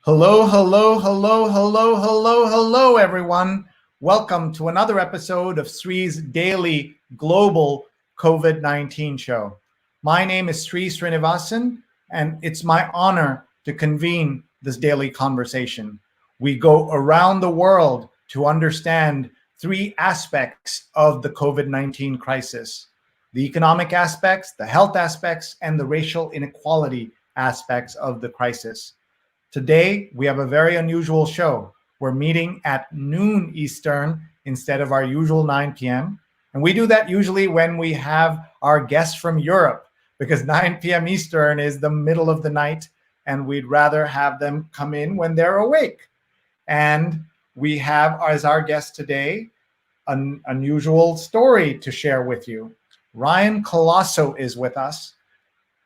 Hello, hello, hello, hello, hello, hello, everyone. Welcome to another episode of Sree's daily global COVID-19 show. My name is Sree Sreenivasan, and it's my honor to convene this daily conversation. We go around the world to understand three aspects of the COVID-19 crisis: the economic aspects, the health aspects, and the racial inequality aspects of the crisis. Today, we have a very unusual show. We're meeting at noon Eastern instead of our usual 9 p.m. And we do that usually when we have our guests from Europe, because 9 p.m. Eastern is the middle of the night, and we'd rather have them come in when they're awake. And we have as our guest today an unusual story to share with you. Ryan Colaço is with us.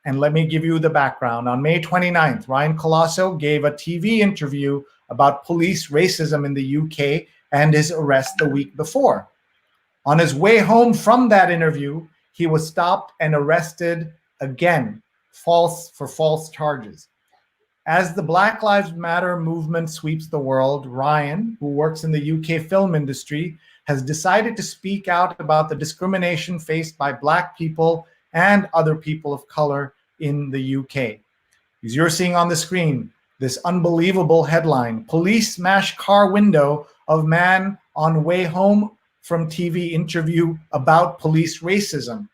And let me give you the background. On May 29th, Ryan Colaço gave a TV interview about police racism in the UK and his arrest the week before. On his way home from that interview, he was stopped and arrested again, for false charges. As the Black Lives Matter movement sweeps the world, Ryan, who works in the UK film industry, has decided to speak out about the discrimination faced by Black people and other people of color in the UK. As you're seeing on the screen, this unbelievable headline: police smash car window of man on way home from TV interview about police racism.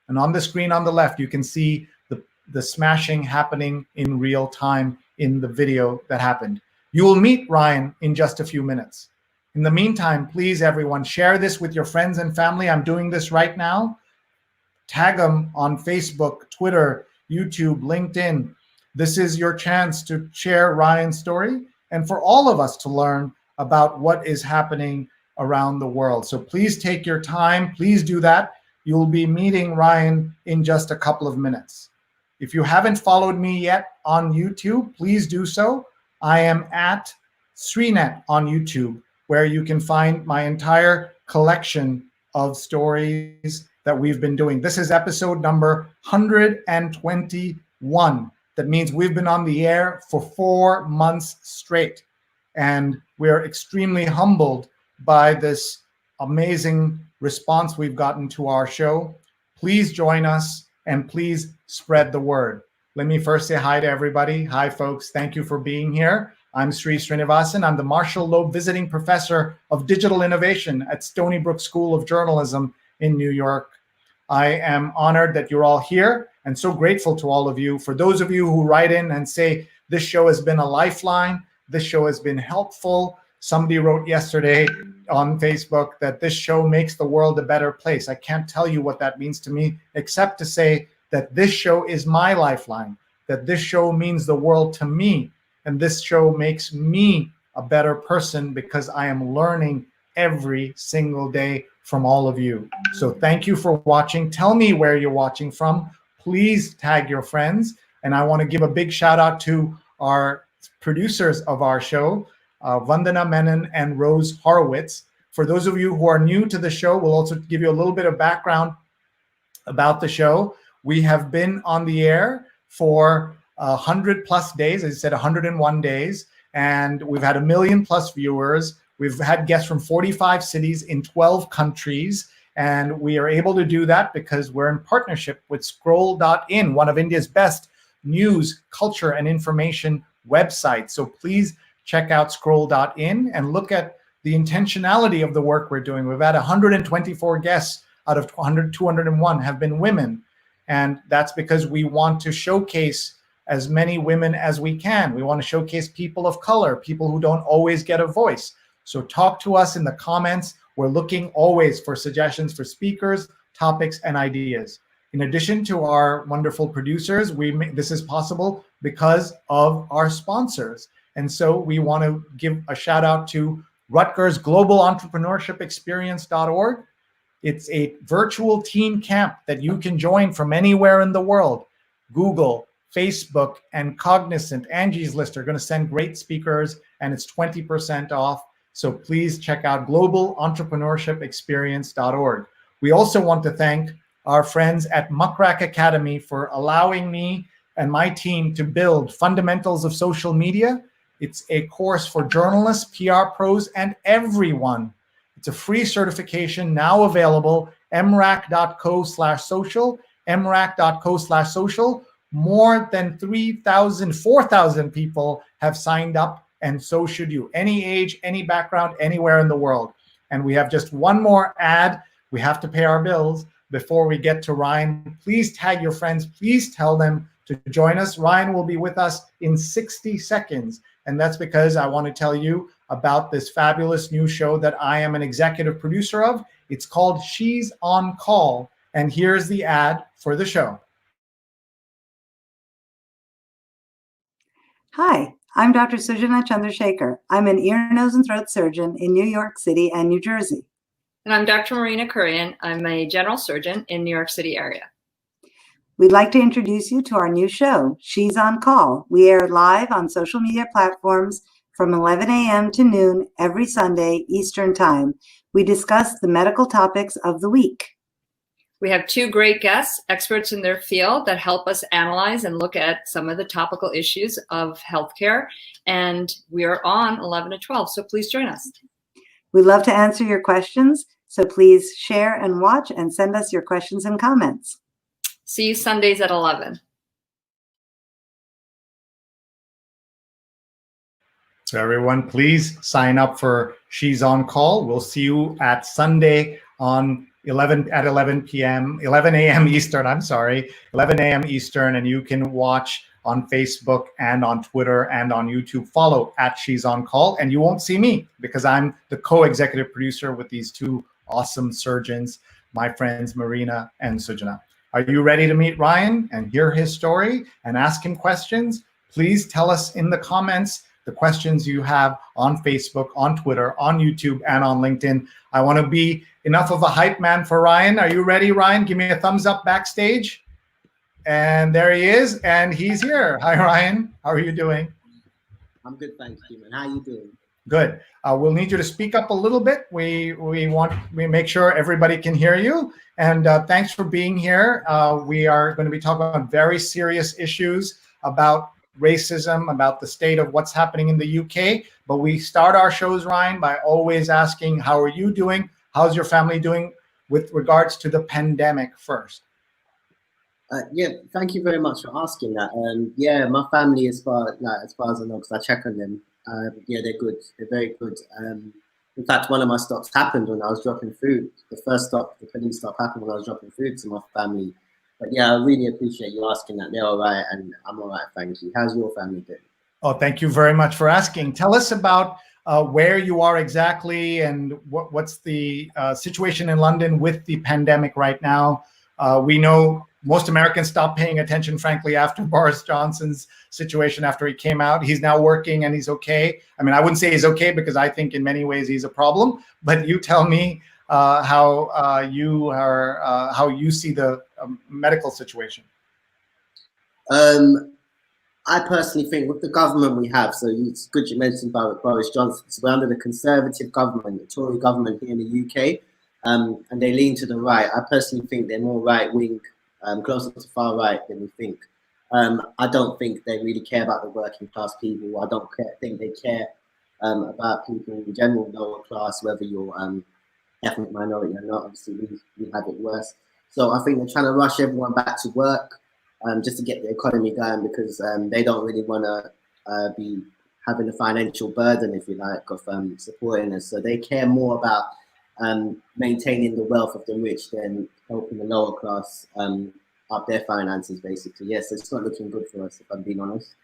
And on the screen on the left, you can see the smashing happening in real time in the video that happened. You will meet Ryan in just a few minutes. In the meantime, please, everyone, share this with your friends and family. I'm doing this right now. Tag them on Facebook, Twitter, YouTube, LinkedIn. This is your chance to share Ryan's story and for all of us to learn about what is happening around the world. So please take your time. Please do that. You'll be meeting Ryan in just a couple of minutes. If you haven't followed me yet on YouTube, please do so. I am at Sreenet on YouTube, where you can find my entire collection of stories that we've been doing. This is episode number 121. That means we've been on the air for 4 months straight. And we're extremely humbled by this amazing response we've gotten to our show. Please join us and please spread the word. Let me first say hi to everybody. Hi, folks. Thank you for being here. I'm Sree Sreenivasan. I'm the Marshall Loeb Visiting Professor of Digital Innovation at Stony Brook School of Journalism in New York. I am honored that you're all here and so grateful to all of you. For those of you who write in and say, this show has been a lifeline, this show has been helpful. Somebody wrote yesterday on Facebook that this show makes the world a better place. I can't tell you what that means to me, except to say that this show is my lifeline, that this show means the world to me. And this show makes me a better person because I am learning every single day from all of you. So thank you for watching. Tell me where you're watching from. Please tag your friends. And I want to give a big shout out to our producers of our show, Vandana Menon and Rose Horowitz. For those of you who are new to the show, we'll also give you a little bit of background about the show. We have been on the air for 100 plus days, as I said, 101 days, and we've had 1 million plus viewers. We've had guests from 45 cities in 12 countries, and we are able to do that because we're in partnership with Scroll.in, one of India's best news, culture, and information websites. So please check out Scroll.in and look at the intentionality of the work we're doing. We've had 124 guests out of 201 have been women, and that's because we want to showcase as many women as we can. We want to showcase people of color, people who don't always get a voice. So talk to us in the comments. We're looking always for suggestions for speakers, topics, and ideas. In addition to our wonderful producers, this is possible because of our sponsors. And so we want to give a shout out to Rutgers Global Entrepreneurship Experience.org. It's a virtual teen camp that you can join from anywhere in the world. Google, Facebook, and Cognizant, Angie's List are going to send great speakers, and it's 20% off. So please check out globalentrepreneurshipexperience.org. We also want to thank our friends at Muckrack Academy for allowing me and my team to build fundamentals of social media It's a course for journalists, PR pros, and everyone. It's a free certification now available, mrac.co/social, mrac.co/social. More than 3,000, 4,000 people have signed up, and so should you. Any age, any background, anywhere in the world. And we have just one more ad. We have to pay our bills before we get to Ryan. Please tag your friends. Please tell them to join us. Ryan will be with us in 60 seconds. And that's because I want to tell you about this fabulous new show that I am an executive producer of. It's called She's on Call. And here's the ad for the show. Hi, I'm Dr. Sujana Chandrasekhar. I'm an ear, nose, and throat surgeon in New York City and New Jersey. And I'm Dr. Marina Kurian. I'm a general surgeon in New York City area. We'd like to introduce you to our new show, She's on Call. We air live on social media platforms from 11 a.m. to noon every Sunday Eastern Time. We discuss the medical topics of the week. We have two great guests, experts in their field, that help us analyze and look at some of the topical issues of healthcare. And we are on 11 to 12, so please join us. We'd love to answer your questions, so please share and watch and send us your questions and comments. See you Sundays at 11. So everyone, please sign up for She's on Call. We'll see you at Sunday on 11 a.m. Eastern, 11 a.m. Eastern, and you can watch on Facebook and on Twitter and on YouTube. Follow at She's on Call, and you won't see me because I'm the co-executive producer with these two awesome surgeons, my friends Marina and Sujana. Are you ready to meet Ryan and hear his story and ask him questions? Please tell us in the comments the questions you have on Facebook, on Twitter, on YouTube, and on LinkedIn. I want to be enough of a hype man for Ryan. Are you ready, Ryan? Give me a thumbs up backstage. And there he is, and he's here. Hi, Ryan. How are you doing? I'm good, thanks, Human. How are you doing? Good. We'll need you to speak up a little bit. We make sure everybody can hear you. And thanks for being here. We are going to be talking about very serious issues about racism, about the state of what's happening in the UK. But we start our shows, Ryan, by always asking, how are you doing? How's your family doing with regards to the pandemic first? Yeah, thank you very much for asking that. Yeah, my family, as far as I know, because I check on them, yeah, they're good. They're very good. In fact, one of my stops happened when I was dropping food. The first stop, the police stop, happened when I was dropping food to my family. But yeah, I really appreciate you asking that. They're all right, and I'm all right, thank you. How's your family doing? Oh, thank you very much for asking. Tell us about where you are exactly and what's the situation in London with the pandemic right now. We know most Americans stopped paying attention, frankly, after Boris Johnson's situation, after he came out. He's now working and he's okay. I mean, I wouldn't say he's okay because I think in many ways he's a problem, but you tell me how you see the medical situation. I personally think with the government we have, so it's good you mentioned about Boris Johnson. So we're under the Conservative government, the Tory government here in the UK, and they lean to the right. I personally think they're more right-wing, closer to far right than we think. I don't think they really care about the working class people. I don't think they care about people in general, lower class, whether you're ethnic minority or not. Obviously, we have it worse. So I think they're trying to rush everyone back to work. Just to get the economy going, because they don't really want to be having a financial burden, if you like, of supporting us. So they care more about maintaining the wealth of the rich than helping the lower class up their finances, basically. Yes, it's not looking good for us, if I'm being honest.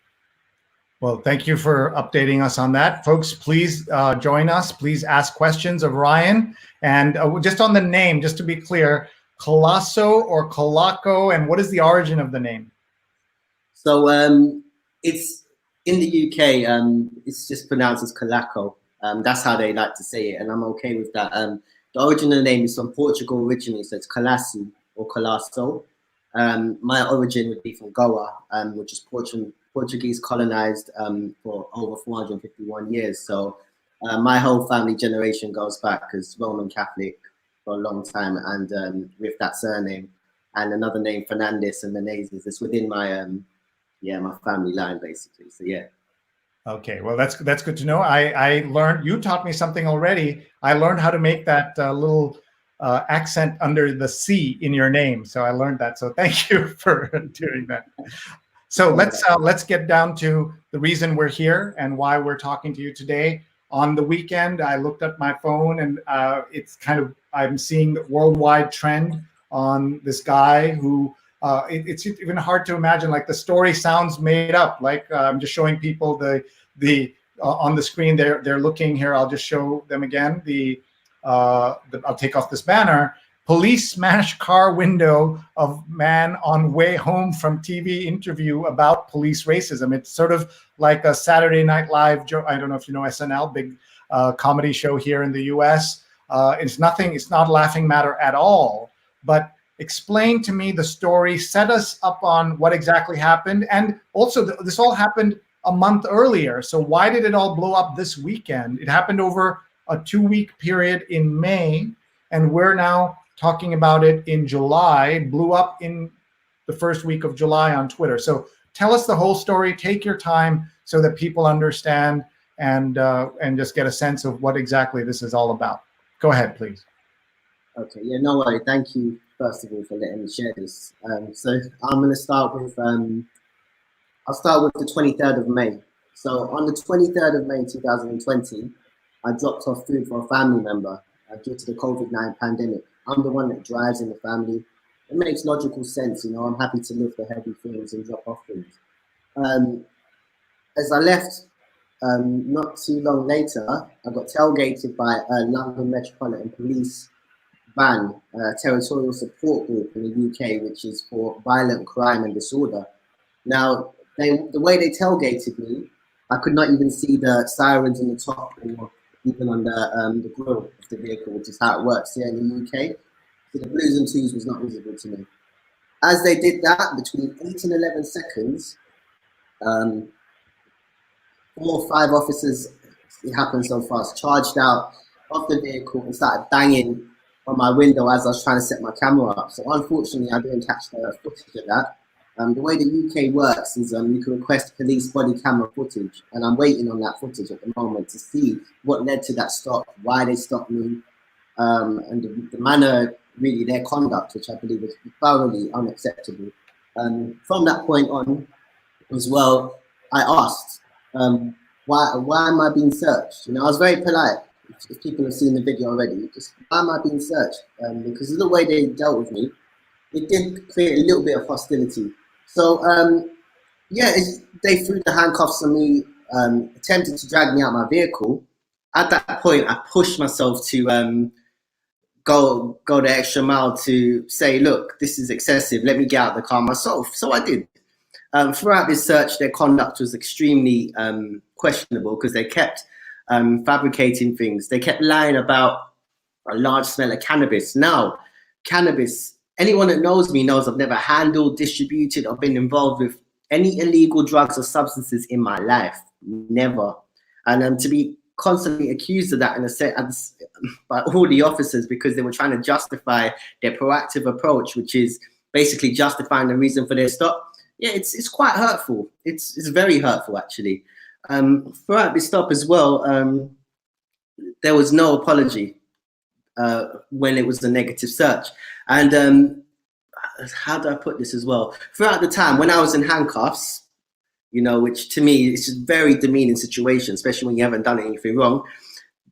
Well, thank you for updating us on that. Folks, please join us. Please ask questions of Ryan. And just on the name, just to be clear, Colaço or Colaço, and what is the origin of the name? So it's in the UK, it's just pronounced as Colaço. That's how they like to say it, and I'm okay with that. The origin of the name is from Portugal originally, so it's Colaço or Colaço. My origin would be from Goa, which is Portuguese colonized for over 451 years. So my whole family generation goes back as Roman Catholic for a long time, and with that surname and another name, Fernandez and Menezes, it's within my my family line, basically. So yeah. Okay, well, that's good to know. I learned, you taught me something already. I learned how to make that little accent under the C in your name. So I learned that. So thank you for doing that. So let's get down to the reason we're here and why we're talking to you today. On the weekend, I looked at my phone and it's kind of, I'm seeing the worldwide trend on this guy who, it's even hard to imagine, like the story sounds made up. Like I'm just showing people the on the screen, they're looking here. I'll just show them again. I'll take off this banner. Police smash car window of man on way home from TV interview about police racism. It's sort of like a Saturday Night Live joke. I don't know if you know SNL, big comedy show here in the US. It's not a laughing matter at all, but explain to me the story, set us up on what exactly happened. And also this all happened a month earlier. So why did it all blow up this weekend? It happened over a 2-week period in May, and we're now talking about it in July, blew up in the first week of July on Twitter. So tell us the whole story, take your time so that people understand and just get a sense of what exactly this is all about. Go ahead, please. Okay, yeah, no worry. Thank you, first of all, for letting me share this. So I'm going to start with, I'll start with the 23rd of May. So on the 23rd of May, 2020, I dropped off food for a family member due to the COVID-19 pandemic. I'm the one that drives in the family. It makes logical sense, you know, I'm happy to lift the heavy things and drop off things. As I left, not too long later, I got tailgated by a London Metropolitan Police van, territorial support group in the UK, which is for violent crime and disorder. Now, the way they tailgated me, I could not even see the sirens on the top or even on the grille of the vehicle, which is how it works here in the UK. So the blues and twos was not visible to me. As they did that, between 8 and 11 seconds, 4 or 5 officers, it happened so fast, charged out of the vehicle and started banging on my window as I was trying to set my camera up. So unfortunately, I didn't catch the footage of that. The way the UK works is you can request police body camera footage, and I'm waiting on that footage at the moment to see what led to that stop, why they stopped me, and the manner, really their conduct, which I believe is thoroughly unacceptable. From that point on as well, I asked, why am I being searched? You know, I was very polite. If people have seen the video already, just why am I being searched? Because of the way they dealt with me, it did create a little bit of hostility. So, yeah, they threw the handcuffs on me, attempted to drag me out of my vehicle. At that point, I pushed myself to go the extra mile to say, look, this is excessive. Let me get out of the car myself. So I did. Throughout this search, their conduct was extremely questionable because they kept fabricating things. They kept lying about a large smell of cannabis. Now, cannabis, anyone that knows me knows I've never handled, distributed, or been involved with any illegal drugs or substances in my life. Never. And to be constantly accused of that in a sense by all the officers because they were trying to justify their proactive approach, which is basically justifying the reason for their stop. Yeah, it's quite hurtful. It's very hurtful, actually. Throughout this stop as well, there was no apology when it was a negative search. And how do I put this as well? Throughout the time when I was in handcuffs, you know, which to me is just very demeaning situation, especially when you haven't done anything wrong.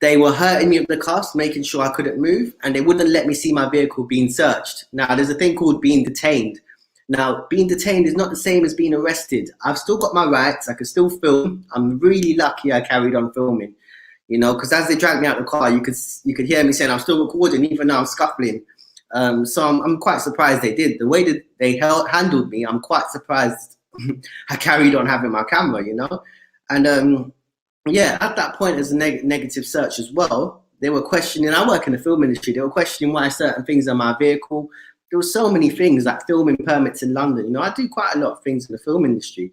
They were hurting me with the cuffs, making sure I couldn't move, and they wouldn't let me see my vehicle being searched. Now, there's a thing called being detained. Now, being detained is not the same as being arrested. I've still got my rights. I can still film. I'm really lucky I carried on filming, you know, because as they dragged me out of the car, you could hear me saying I'm still recording, even though I'm scuffling. So I'm quite surprised they did. The way that they handled me, I'm quite surprised I carried on having my camera, you know. And yeah, at that point as a negative search as well, they were questioning, I work in the film industry, they were questioning why certain things are my vehicle. There were so many things like filming permits in London. You know, I do quite a lot of things in the film industry.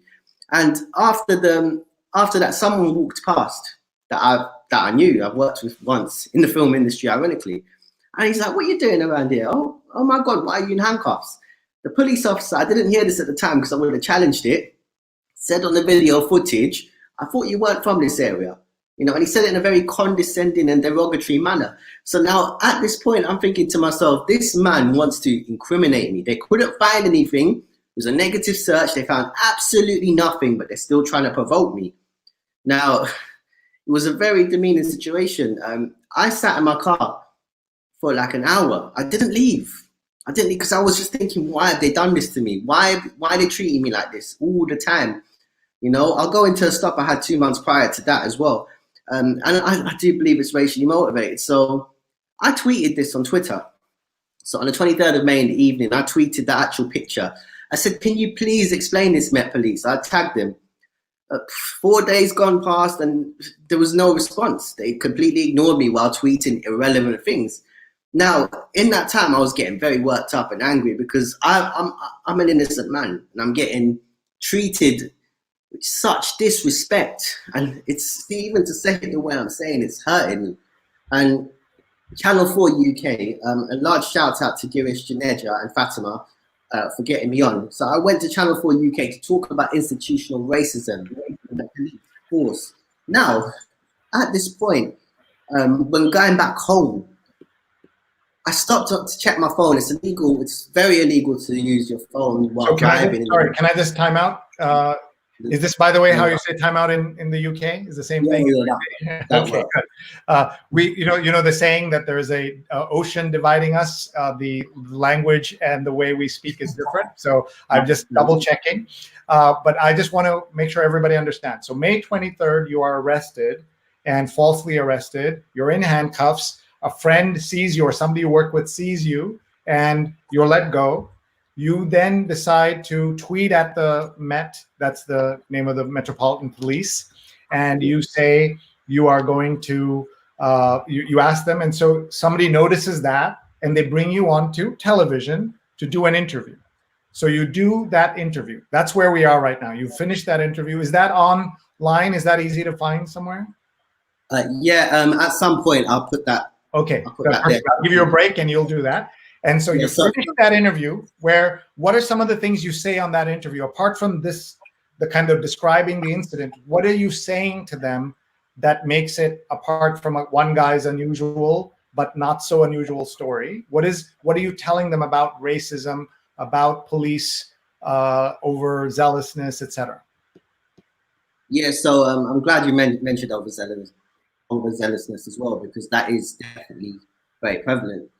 And after that, someone walked past that I knew, I've worked with once in the film industry, ironically. And he's like, what are you doing around here? Oh my God, why are you in handcuffs? The police officer, I didn't hear this at the time because I would have challenged it, said on the video footage, I thought you weren't from this area. You know, and he said it in a very condescending and derogatory manner. So now at this point, I'm thinking to myself, this man wants to incriminate me. They couldn't find anything. It was a negative search. They found absolutely nothing, but they're still trying to provoke me. Now, it was a very demeaning situation. I sat in my car for like an hour. I didn't leave. I didn't leave because I was just thinking, why have they done this to me? Why are they treating me like this all the time? You know, I'll go into a stop I had 2 months prior to that as well. And I do believe it's racially motivated. So I tweeted this on Twitter. So on the 23rd of May in the evening, I tweeted the actual picture. I said, can you please explain this, Met Police? I tagged them. 4 days gone past and there was no response. They completely ignored me while tweeting irrelevant things. Now, in that time, I was getting very worked up and angry because I'm an innocent man and I'm getting treated with such disrespect, and it's even to say it the way I'm saying, it's hurting me. And Channel 4 UK, a large shout out to Girish Janeja and Fatima for getting me on. So I went to Channel 4 UK to talk about institutional racism in the police force. Now, at this point, when going back home, I stopped up to check my phone. It's illegal. It's very illegal to use your phone while driving. Can I just time out? Is this, by the way, how you say time out in the UK? Is the same thing? Yeah. Okay, good. You know the saying that there is a ocean dividing us. The language and the way we speak is different. So I'm just double checking. But I just want to make sure everybody understands. So May 23rd, you are arrested and falsely arrested. You're in handcuffs. A friend sees you or somebody you work with sees you and you're let go. You then decide to tweet at the Met, that's the name of the Metropolitan Police, and you say you are going to, you ask them, and so somebody notices that, and they bring you onto television to do an interview. So you do that interview. That's where we are right now. You finished that interview. Is that online? Is that easy to find somewhere? At some point I'll put that. Okay, I'll give you a break and you'll do that. And so you finish that interview where, what are some of the things you say on that interview? Apart from this, the kind of describing the incident, what are you saying to them that makes it, apart from one guy's unusual, but not so unusual story? What are you telling them about racism, about police overzealousness, etc.? Yeah, so I'm glad you mentioned overzealousness as well, because that is definitely very prevalent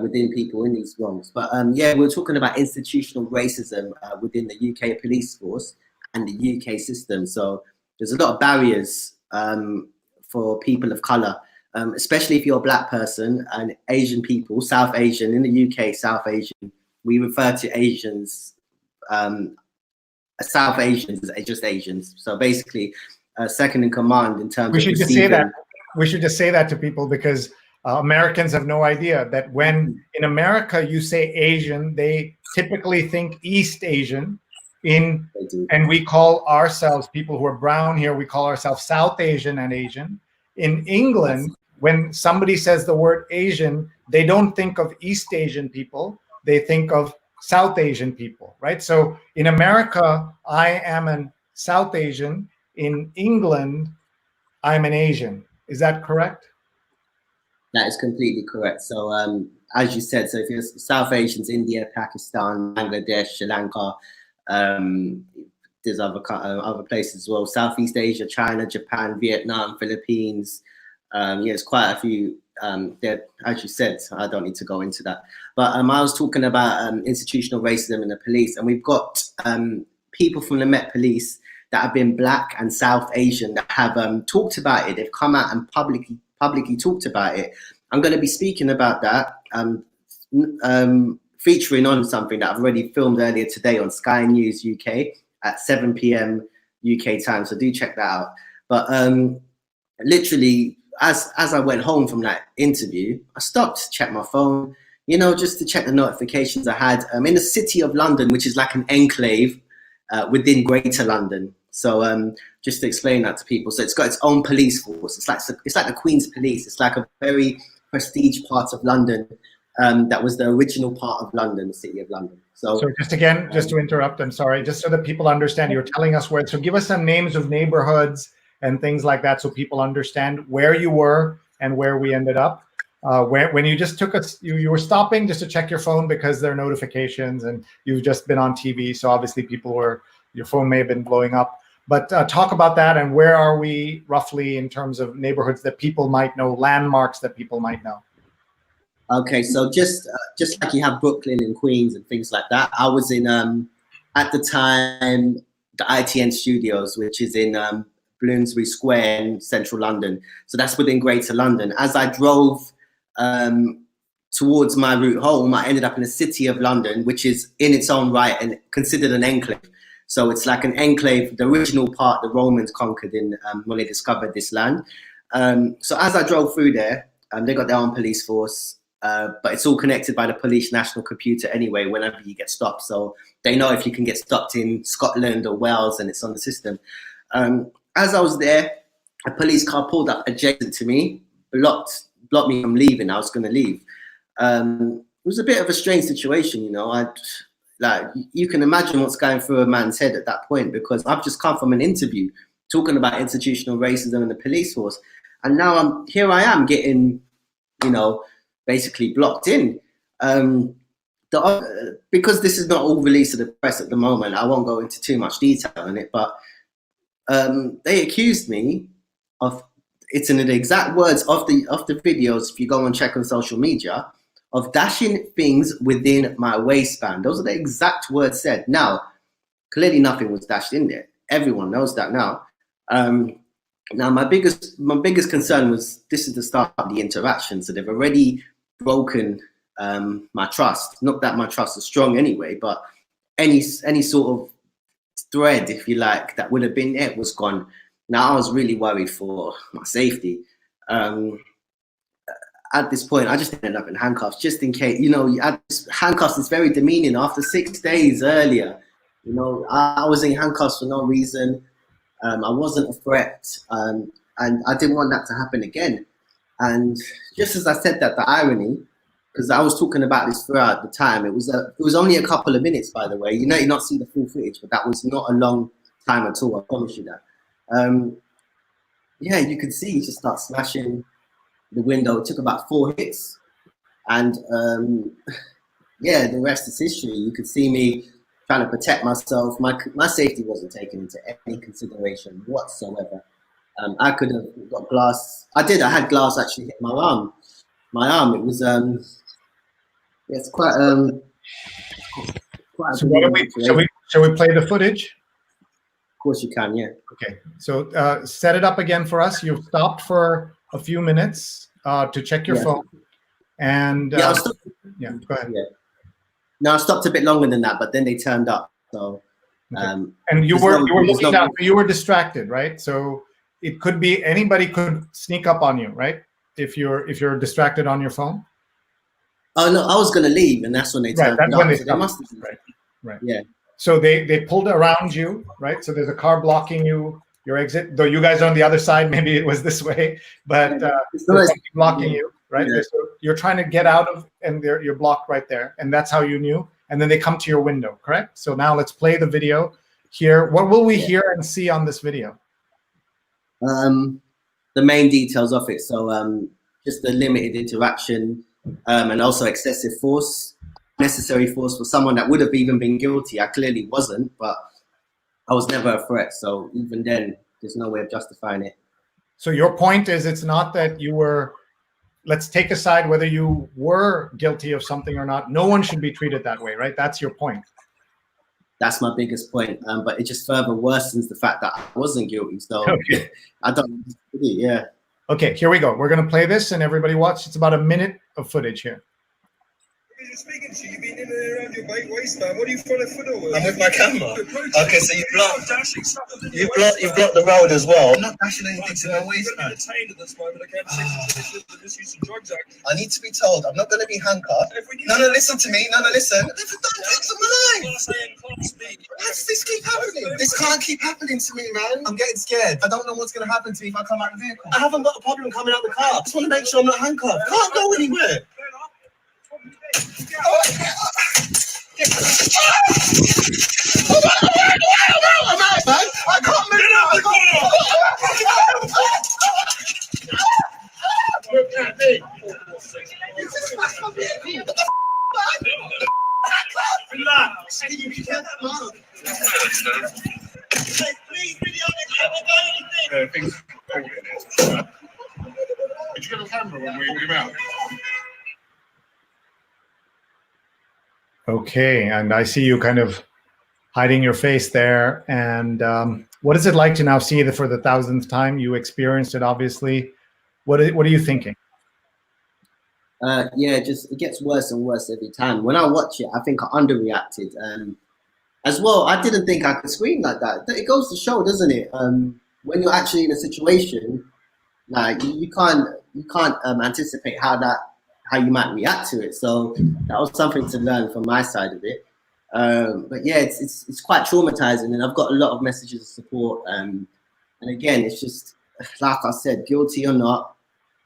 within people in these wrongs. But we're talking about institutional racism within the UK police force and the UK system. So there's a lot of barriers for people of colour, especially if you're a black person and Asian people, South Asian, in the UK, South Asian, we refer to Asians, South Asians as just Asians. So basically, second in command in terms of we should just say that to people, because Americans have no idea that when in America you say Asian, they typically think East Asian. And we call ourselves, people who are brown here, we call ourselves South Asian and Asian. In England, when somebody says the word Asian, they don't think of East Asian people, they think of South Asian people, right? So in America, I am a South Asian. In England, I'm an Asian. Is that correct? That is completely correct. So as you said, so if you're South Asians, India, Pakistan, Bangladesh, Sri Lanka, there's other places as well, Southeast Asia, China, Japan, Vietnam, Philippines. There's quite a few there, as you said, I don't need to go into that. But I was talking about institutional racism in the police, and we've got people from the Met Police that have been black and South Asian that have talked about it. They've come out and publicly talked about it. I'm going to be speaking about that, featuring on something that I've already filmed earlier today on Sky News UK at 7 p.m. UK time. So do check that out. But literally, as I went home from that interview, I stopped to check my phone, just to check the notifications I had. In the city of London, which is like an enclave within Greater London. So just to explain that to people, so it's got its own police force. It's like the Queen's Police. It's like a very prestige part of London that was the original part of London, the city of London. So just again, just to interrupt, I'm sorry, just so that people understand, you're telling us where, so give us some names of neighborhoods and things like that so people understand where you were and where we ended up. When you just took us, you were stopping just to check your phone because there are notifications and you've just been on TV. So obviously your phone may have been blowing up. But talk about that and where are we roughly in terms of neighborhoods that people might know, landmarks that people might know. Okay, so just like you have Brooklyn and Queens and things like that, I was in, at the time, the ITN Studios, which is in Bloomsbury Square in central London. So that's within Greater London. As I drove towards my route home, I ended up in the city of London, which is in its own right and considered an enclave. So it's like an enclave, the original part the Romans conquered in when they discovered this land. So as I drove through there, they got their own police force, but it's all connected by the police national computer anyway, whenever you get stopped. So they know if you can get stopped in Scotland or Wales and it's on the system. As I was there, a police car pulled up adjacent to me, blocked me from leaving. I was going to leave. It was a bit of a strange situation, you know. Like, you can imagine what's going through a man's head at that point, because I've just come from an interview talking about institutional racism and the police force, and now here I am getting, you know, basically blocked in. Because this is not all released to the press at the moment, I won't go into too much detail on it, but they accused me of, it's in the exact words of the videos, if you go and check on social media, of dashing things within my waistband. Those are the exact words said. Now, clearly nothing was dashed in there. Everyone knows that now. Now, my biggest concern was, this is the start of the interaction. So they've already broken my trust. Not that my trust is strong anyway, but any sort of thread, if you like, that would have been there was gone. Now I was really worried for my safety. At this point, I just ended up in handcuffs, just in case, you know, handcuffs is very demeaning. After 6 days earlier, you know, I was in handcuffs for no reason. I wasn't a threat, and I didn't want that to happen again. And just as I said that, the irony, because I was talking about this throughout the time, it was only a couple of minutes, by the way. You know, you not see the full footage, but that was not a long time at all. I promise you that. Yeah, you could see he just start smashing the window. It took about 4 hits, and yeah, the rest is history. You could see me trying to protect myself. My safety wasn't taken into any consideration whatsoever. I could have got glass. I had glass actually hit my arm. It was it's quite So shall we play the footage? Of course you can, yeah. Okay, so set it up again for us. You've stopped for a few minutes to check your phone, and yeah, go ahead. Yeah. No, I stopped a bit longer than that, but then they turned up. So, and you were looking down. You were distracted, right? So it could be anybody could sneak up on you, right? If you're distracted on your phone. Oh no, I was going to leave, and that's when they turned up. That's when they must have been. Right. Yeah. So they pulled around you, right? So there's a car blocking your exit. Though you guys are on the other side, maybe it was this way, but there's something blocking you, right? Yeah. So you're trying to get out of, and you're blocked right there, and that's how you knew. And then they come to your window, correct? So now let's play the video here. What will we hear and see on this video? The main details of it. So just the limited interaction, and also excessive force. Necessary force for someone that would have even been guilty. I clearly wasn't, but I was never a threat. So even then, there's no way of justifying it. So your point is, it's not that you were, let's take aside whether you were guilty of something or not. No one should be treated that way, right? That's your point. That's my biggest point. But it just further worsens the fact that I wasn't guilty. So okay. I don't, yeah. Okay, here we go. We're going to play this and everybody watch. It's about a minute of footage here. Speaking to you, you've been in and around your waistband. What are you following with? I'm with my camera. Okay, so you've blocked the road as well. I'm not dashing anything to my waistband. Detained at this moment again. The Misuse of Drugs Act. I need to be told. I'm not going to be handcuffed. No, listen to me. No, listen. Don't drugs on my life. How does this keep happening? This can't keep happening to me, man. I'm getting scared. I don't know what's going to happen to me if I come out of the vehicle. I haven't got a problem coming out the car. I just want to make sure I'm not handcuffed. Can't go anywhere. I can't move now. Look at me. Relax. Things cold in it. Did you get a camera when we came out? Okay, and I see you kind of hiding your face there. And what is it like to now see it for the 1000th time? You experienced it, obviously. What are you thinking? Yeah, it gets worse and worse every time. When I watch it, I think I underreacted. As well, I didn't think I could scream like that. It goes to show, doesn't it? When you're actually in a situation, like you can't anticipate how you might react to it. So that was something to learn from my side of it. But yeah, it's quite traumatizing, and I've got a lot of messages of support. And again, it's just like I said, guilty or not,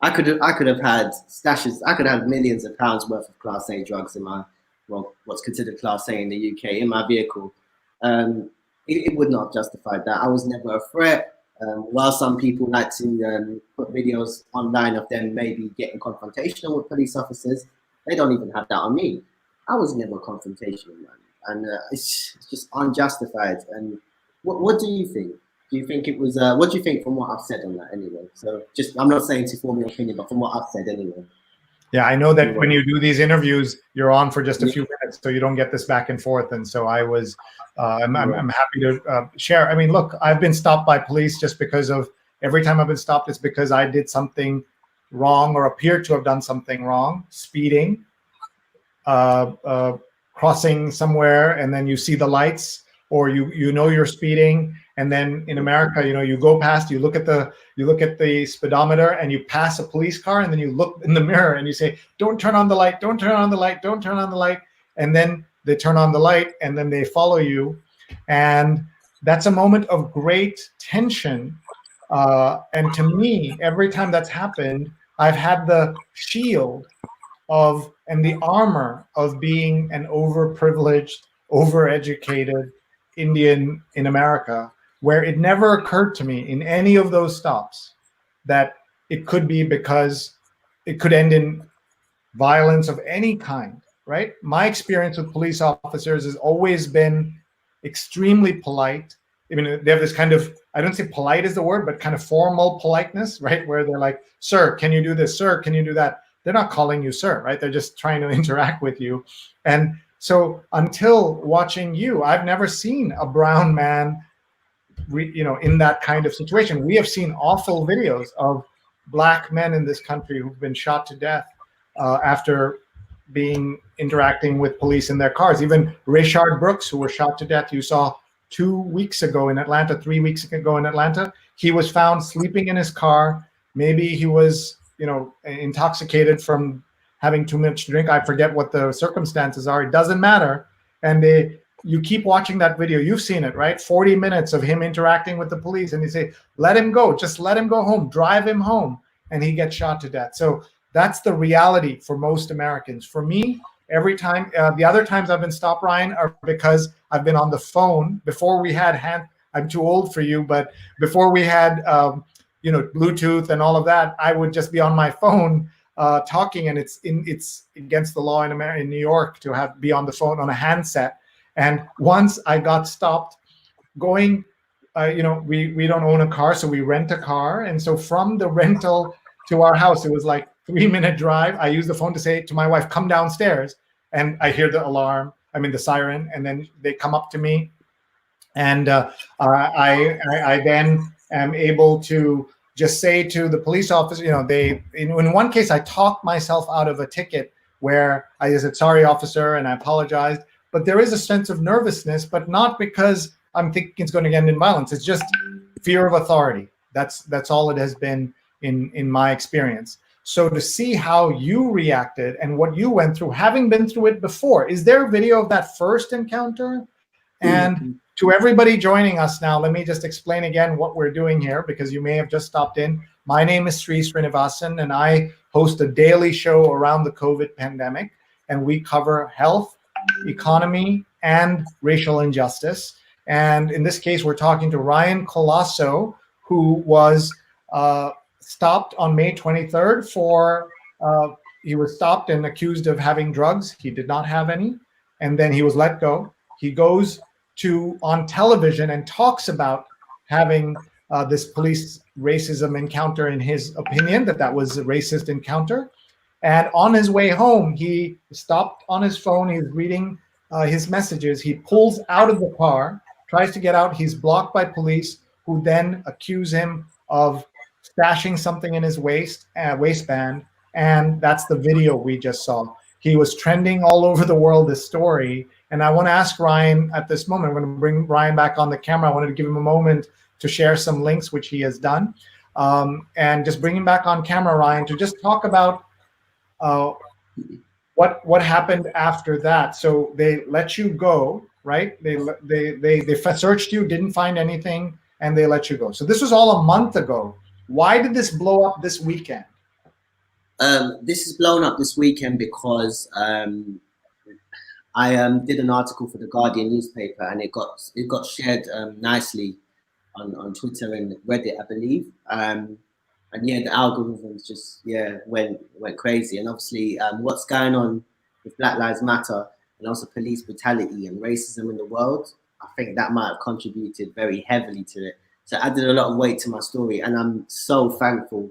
I could have had stashes. I could have millions of pounds worth of Class A drugs in my, well, what's considered Class A in the UK, in my vehicle. It would not have justified that. I was never a threat. While some people like to put videos online of them maybe getting confrontational with police officers, they don't even have that on me. I was never confrontational, man. And it's just unjustified. And what do you think? Do you think it was, what do you think from what I've said on that anyway? So I'm not saying to form your opinion, but from what I've said anyway. Yeah, I know that when you do these interviews, you're on for just a few minutes, so you don't get this back and forth. And so I was, I'm happy to share. I mean, look, I've been stopped by police just because of, every time I've been stopped, it's because I did something wrong or appeared to have done something wrong, speeding, crossing somewhere, and then you see the lights, or you know you're speeding, and then in America, you know, you go past, you look at the speedometer, and you pass a police car, and then you look in the mirror and you say, "Don't turn on the light, don't turn on the light, don't turn on the light," and then they turn on the light, and then they follow you, and that's a moment of great tension. And to me, every time that's happened, I've had the shield of and the armor of being an overprivileged, overeducated Indian in America, where it never occurred to me in any of those stops that it could be because it could end in violence of any kind, right? My experience with police officers has always been extremely polite. I mean, they have this kind of, I don't say polite is the word, but kind of formal politeness, right? Where they're like, "Sir, can you do this? Sir, can you do that?" They're not calling you sir, right? They're just trying to interact with you. And so until watching you, I've never seen a brown man, in that kind of situation. We have seen awful videos of black men in this country who've been shot to death after interacting with police in their cars. Even Rayshard Brooks, who was shot to death, you saw 2 weeks ago in Atlanta, 3 weeks ago in Atlanta. He was found sleeping in his car. Maybe he was, intoxicated from having too much to drink. I forget what the circumstances are. It doesn't matter. And you keep watching that video. You've seen it, right? 40 minutes of him interacting with the police, and you say, "Let him go. Just let him go home. Drive him home." And he gets shot to death. So that's the reality for most Americans. For me, every time, the other times I've been stopped, Ryan, are because I've been on the phone. Before we had I'm too old for you, but before we had Bluetooth and all of that, I would just be on my phone talking, and it's against the law in New York to be on the phone on a handset. And once I got stopped going, we don't own a car, so we rent a car, and so from the rental to our house, it was like 3-minute drive. I used the phone to say to my wife, "Come downstairs," and I hear the siren, and then they come up to me, and I then am able to just say to the police officer, in one case, I talked myself out of a ticket where I said, "Sorry, officer," and I apologized. But there is a sense of nervousness, but not because I'm thinking it's going to end in violence. It's just fear of authority. That's all it has been in my experience. So to see how you reacted and what you went through, having been through it before, is there a video of that first encounter? And to everybody joining us now, let me just explain again what we're doing here, because you may have just stopped in. My name is Sree Sreenivasan, and I host a daily show around the COVID pandemic. and we cover health, economy, and racial injustice. And in this case, we're talking to Ryan Colaço, who was stopped on May 23rd for, he was stopped and accused of having drugs. He did not have any. And then he was let go. He goes on television and talks about having this police racism encounter. In his opinion, that was a racist encounter. And on his way home, he stopped on his phone. He's reading his messages. He pulls out of the car, tries to get out. He's blocked by police, who then accuse him of stashing something in his waistband. And that's the video we just saw. He was trending all over the world, this story. And I want to ask Ryan at this moment, I'm going to bring Ryan back on the camera. I wanted to give him a moment to share some links, which he has done. And just bring him back on camera, Ryan, to just talk about what happened after that. So they let you go, right? They searched you, didn't find anything, and they let you go. So this was all a month ago. Why did this blow up this weekend? This is blown up this weekend because I did an article for the Guardian newspaper, and it got shared nicely on Twitter and Reddit, I believe. And yeah, the algorithms just went crazy. And obviously, what's going on with Black Lives Matter and also police brutality and racism in the world, I think that might have contributed very heavily to it. So I added a lot of weight to my story, and I'm so thankful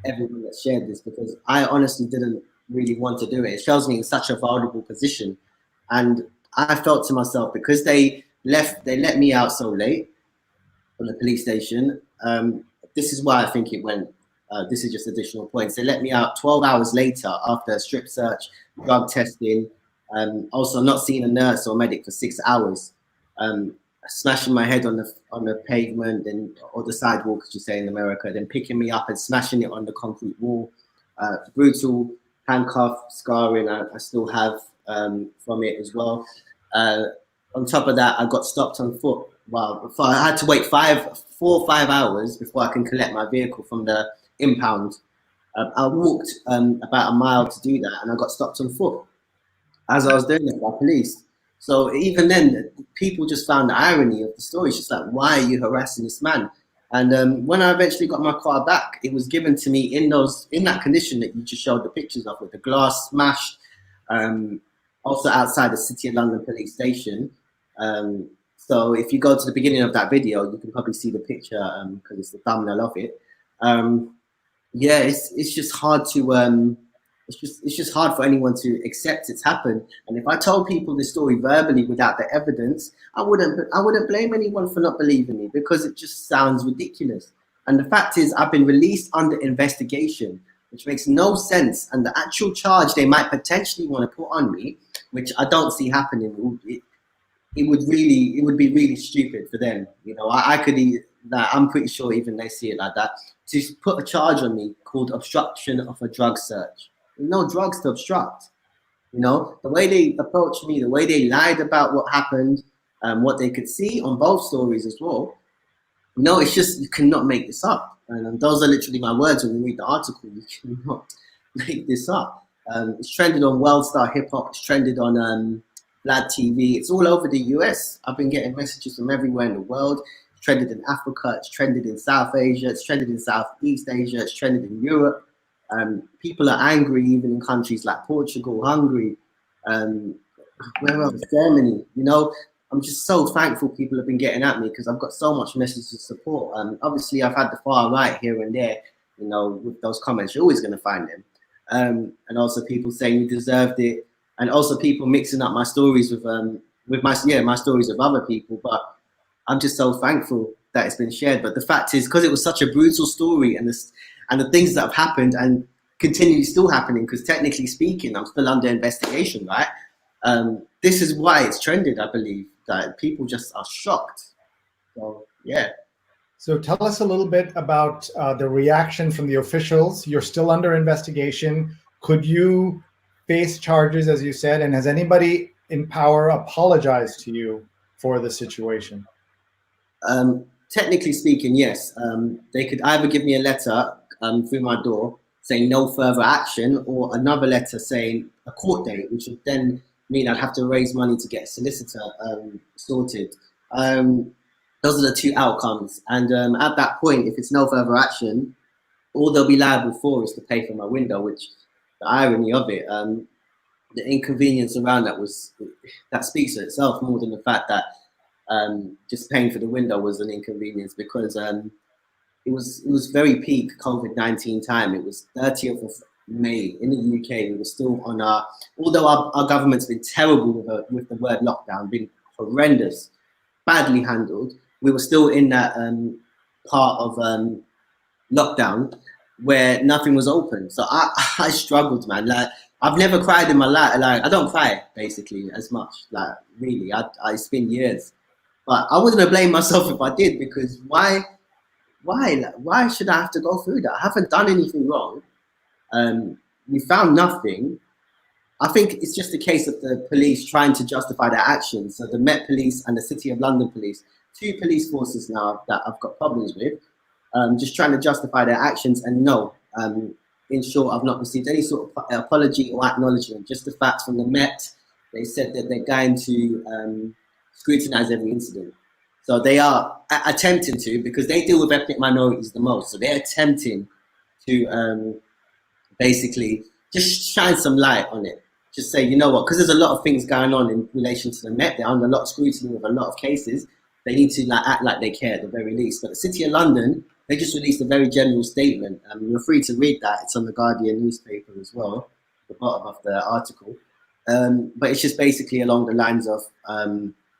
everyone that shared this, because I honestly didn't really want to do it. It shows me in such a vulnerable position, and I felt to myself, because they let me out so late from the police station. This is why I think it went. This is just additional points. They let me out 12 hours later after a strip search, drug testing, also not seeing a nurse or medic for 6 hours, smashing my head on the pavement or the sidewalk, as you say in America, then picking me up and smashing it on the concrete wall. Brutal handcuff scarring I still have from it as well. On top of that, I got stopped on foot. Well, I had to wait 4 or 5 hours before I can collect my vehicle from the impound. I walked about a mile to do that, and I got stopped on foot as I was doing it by police. So even then, people just found the irony of the story. It's just like, why are you harassing this man? And when I eventually got my car back, it was given to me in that condition that you just showed the pictures of, with the glass smashed, also outside the City of London police station. So if you go to the beginning of that video, you can probably see the picture because it's the thumbnail of it. Yeah, it's just hard to it's just hard for anyone to accept it's happened. And if I told people this story verbally without the evidence, I wouldn't blame anyone for not believing me, because it just sounds ridiculous. And the fact is, I've been released under investigation, which makes no sense. And the actual charge they might potentially want to put on me, which I don't see happening, it would be really stupid for them. You know, I'm pretty sure even they see it like that, to put a charge on me called obstruction of a drug search. No drugs to obstruct. You know, the way they approached me, the way they lied about what happened, what they could see on both stories as well. No, it's just, you cannot make this up. And those are literally my words when you read the article. You cannot make this up. It's trended on World Star Hip Hop. It's trended on Vlad TV. It's all over the US. I've been getting messages from everywhere in the world. It's trended in Africa. It's trended in South Asia. It's trended in Southeast Asia. It's trended in Europe. People are angry even in countries like Portugal, Hungary, where else? Germany. You know, I'm just so thankful people have been getting at me, because I've got so much message of support. Obviously, I've had the far right here and there. You know, with those comments, you're always going to find them. And also people saying you deserved it, and also people mixing up my stories with my stories of other people. But I'm just so thankful that it's been shared. But the fact is, because it was such a brutal story, and the things that have happened and continue still happening, because technically speaking, I'm still under investigation, right? This is why it's trended, I believe, that people just are shocked. So, yeah. So tell us a little bit about the reaction from the officials. You're still under investigation. Could you face charges, as you said, and has anybody in power apologized to you for the situation? Technically speaking, yes. They could either give me a letter through my door saying no further action, or another letter saying a court date, which would then mean I'd have to raise money to get a solicitor sorted. Those are the two outcomes. And at that point, if it's no further action, all they'll be liable for is to pay for my window, which the irony of it, the inconvenience around that speaks for itself more than the fact that just paying for the window was an inconvenience, because it was very peak COVID-19 time. It was 30th of May in the UK. We were still on although our government's been terrible with the word lockdown, been horrendous, badly handled, we were still in that part of lockdown where nothing was open. So I struggled, man. Like, I've never cried in my life. Like, I don't cry basically as much. Like, really, it's been years. But I wasn't gonna blame myself if I did, because why should I have to go through that? I haven't done anything wrong. We found nothing. I think it's just a case of the police trying to justify their actions. So the Met Police and the City of London Police, two police forces now that I've got problems with, just trying to justify their actions. And no, in short, I've not received any sort of apology or acknowledgement. Just the facts from the Met. They said that they're going to scrutinize every incident. So they are attempting to, because they deal with ethnic minorities the most. So they're attempting to basically just shine some light on it. Just say, you know what, because there's a lot of things going on in relation to the Met. They're under a lot of scrutiny with a lot of cases. They need to act like they care at the very least. But the City of London, they just released a very general statement. You're free to read that. It's on the Guardian newspaper as well, the bottom of the article. But it's just basically along the lines of a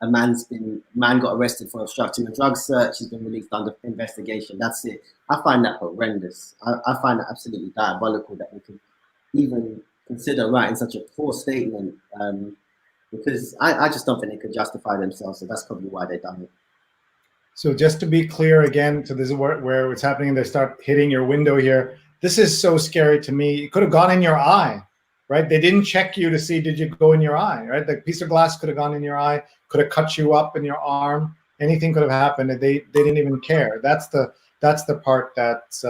man got arrested for obstructing a drug search. He's been released under investigation. That's it. I find that horrendous. I find that absolutely diabolical that we could even consider writing such a poor statement, because I just don't think they could justify themselves. So that's probably why they've done it. So just to be clear again, so this is where it's happening, and they start hitting your window here. This is so scary to me. It could have gone in your eye, right? They didn't check you to see, did you go in your eye, right? The piece of glass could have gone in your eye, could have cut you up in your arm. Anything could have happened. They didn't even care. That's the part that's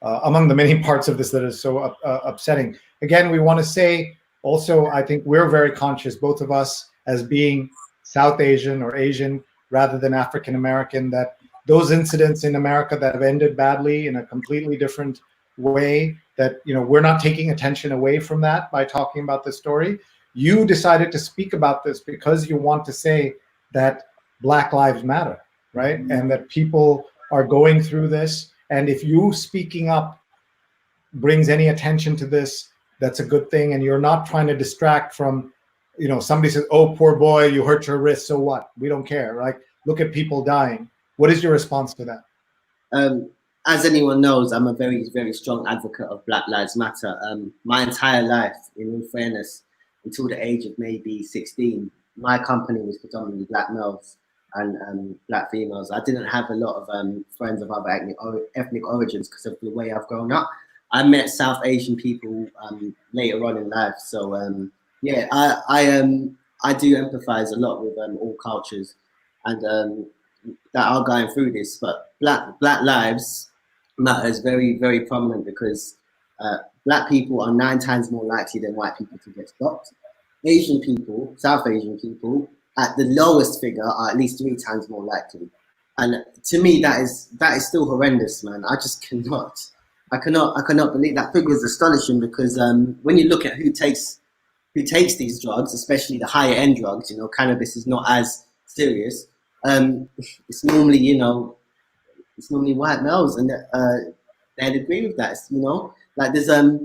among the many parts of this that is so upsetting. Again, we want to say also, I think we're very conscious, both of us, as being South Asian or Asian rather than African American, that those incidents in America that have ended badly in a completely different way, that, you know, we're not taking attention away from that by talking about this story. You decided to speak about this because you want to say that Black Lives Matter, right? And that people are going through this. And if you speaking up brings any attention to this, that's a good thing. And you're not trying to distract from, you know, somebody says, oh, poor boy, you hurt your wrist, so what? We don't care. Like, look at people dying. What is your response to that? As anyone knows, I'm a very, very strong advocate of Black Lives Matter. My entire life, in all fairness, until the age of maybe 16, my company was predominantly Black males and Black females. I didn't have a lot of friends of other ethnic origins because of the way I've grown up. I met South Asian people later on in life. So yeah, I do empathize a lot with all cultures and that are going through this. But Black Lives Matter is very, very prominent because Black people are 9 times more likely than white people to get stopped. Asian people, South Asian people, at the lowest figure, are at least 3 times more likely. And to me, that is still horrendous, man. I just cannot. I cannot believe that figure is astonishing, because when you look at who takes these drugs, especially the higher end drugs, you know, cannabis is not as serious. It's normally, you know, it's normally white males, and they'd agree with that. You know, like there's a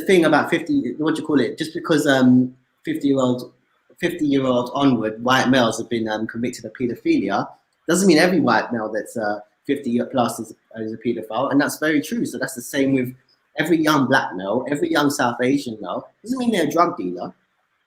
thing about 50. What do you call it? Just because 50-year-old onward white males have been convicted of paedophilia, doesn't mean every white male that's 50 plus is a paedophile, and that's very true. So that's the same with every young Black male, every young South Asian male. Doesn't mean they're a drug dealer.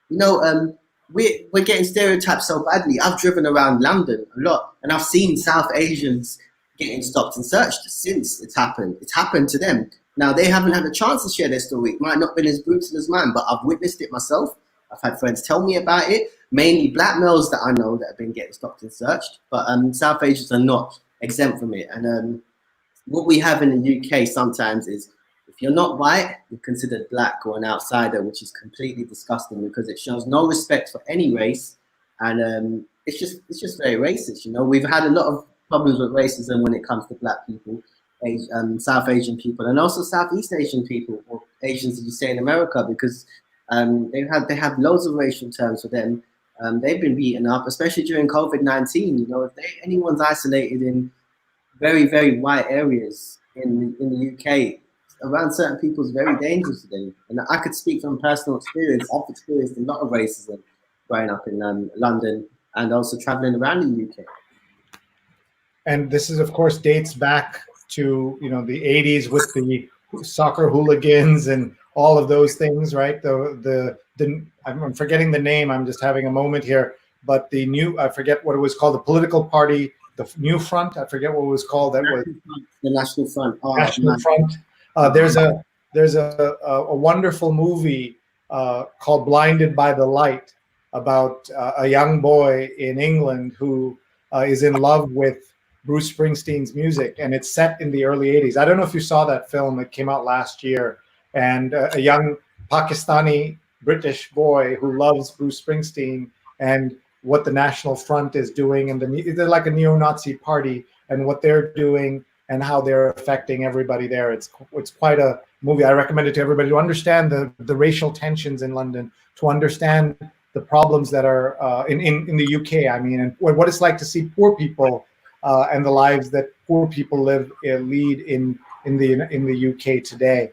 You know, we're getting stereotyped so badly. I've driven around London a lot, and I've seen South Asians getting stopped and searched since it's happened. It's happened to them. Now, they haven't had a chance to share their story. It might not have been as brutal as mine, but I've witnessed it myself. I've had friends tell me about it, mainly Black males that I know that have been getting stopped and searched, but South Asians are not exempt from it. And what we have in the UK sometimes is if you're not white, you're considered black or an outsider, which is completely disgusting because it shows no respect for any race, and it's just very racist. You know, we've had a lot of problems with racism when it comes to black people, South Asian people, and also Southeast Asian people, or Asians, as you say in America, because they have loads of racial terms for them. They've been beaten up, especially during COVID-19. You know, if anyone's isolated in very, very white areas in the UK, around certain people is very dangerous to them. And I could speak from personal experience. I've experienced a lot of racism growing up in London and also traveling around the UK. And this is, of course, dates back to, you know, the 80s with the soccer hooligans and all of those things, right? I'm forgetting the name. I'm just having a moment here. But I forget what it was called, the political party, the New Front. I forget what it was called. That was the National Front. Oh, National Front. There's a wonderful movie called Blinded by the Light about a young boy in England who is in love with Bruce Springsteen's music, and it's set in the early 80s. I don't know if you saw that film. It came out last year, and a young Pakistani British boy who loves Bruce Springsteen and what the National Front is doing, and they're like a neo-Nazi party, and what they're doing and how they're affecting everybody there. It's quite a movie. I recommend it to everybody to understand the racial tensions in London, to understand the problems that are in the UK. I mean, and what it's like to see poor people and the lives that poor people lead in the UK today.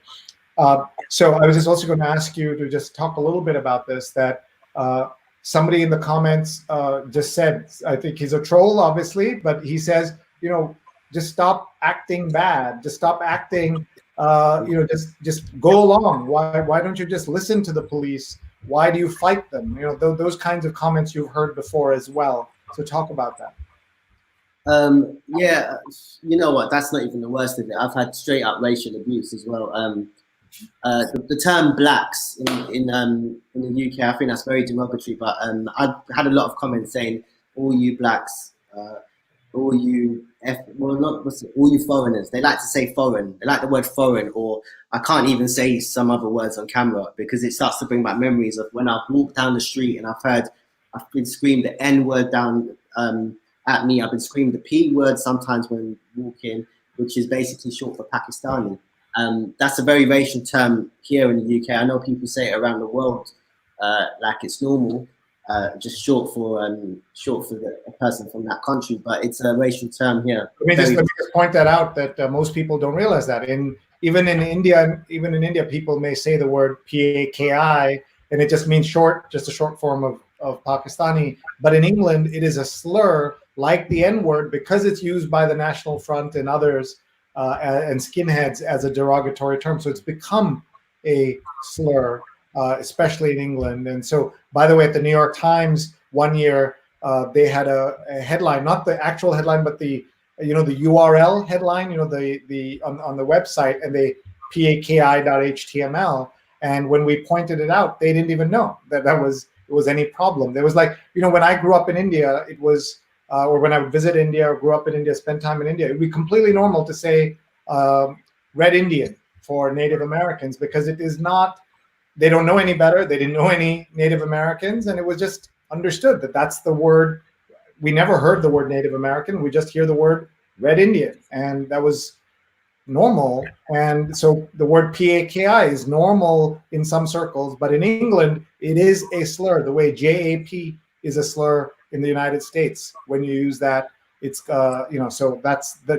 So I was just also going to ask you to just talk a little bit about this, that somebody in the comments just said, I think he's a troll, obviously, but he says, you know, just stop acting bad. Just stop acting, just go along. Why don't you just listen to the police? Why do you fight them? You know, those kinds of comments you've heard before as well. So talk about that. Yeah, you know what? That's not even the worst of it. I've had straight up racial abuse as well. The term blacks in the UK, I think that's very derogatory. But I've had a lot of comments saying, all you blacks, all you all you foreigners. They like to say foreign. They like the word foreign, or I can't even say some other words on camera because it starts to bring back memories of when I've walked down the street and I've been screamed the N word down at me. I've been screamed the P word sometimes when walking, which is basically short for Pakistani. That's a very racial term here in the UK. I know people say it around the world like it's normal, just short for a person from that country, but it's a racial term here. Let me just point that out, that most people don't realize that. Even in India, people may say the word PAKI, and it just means just a short form of Pakistani. But in England, it is a slur like the N-word because it's used by the National Front and others and skinheads as a derogatory term. So it's become a slur, especially in England. And so, by the way, at the New York Times one year, they had a headline, not the actual headline, but the URL headline, on the website, and they PAKI.html. And when we pointed it out, they didn't even know that it was any problem. There was like, when I grew up in India, it was, or when I would visit India or grew up in India, spend time in India, it would be completely normal to say Red Indian for Native Americans, because it is not, they don't know any better. They didn't know any Native Americans, and it was just understood that that's the word. We never heard the word Native American. We just hear the word Red Indian, and that was normal. And so the word PAKI is normal in some circles, but in England, it is a slur, the way JAP is a slur in the United States. When you use that, it's, so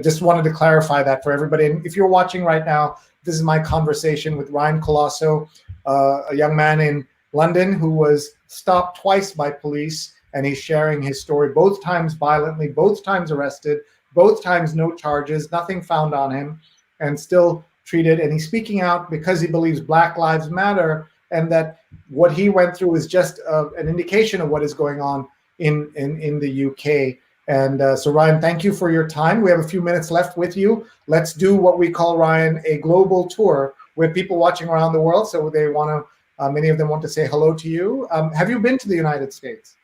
just wanted to clarify that for everybody. And if you're watching right now, this is my conversation with Ryan Colaço, a young man in London who was stopped twice by police, and he's sharing his story, both times violently, both times arrested, both times no charges, nothing found on him, and still treated. And he's speaking out because he believes Black Lives Matter, and that what he went through is just an indication of what is going on in the UK. And so, Ryan, thank you for your time. We have a few minutes left with you. Let's do what we call, Ryan, a global tour with people watching around the world. So they want to, many of them want to say hello to you. Have you been to the United States?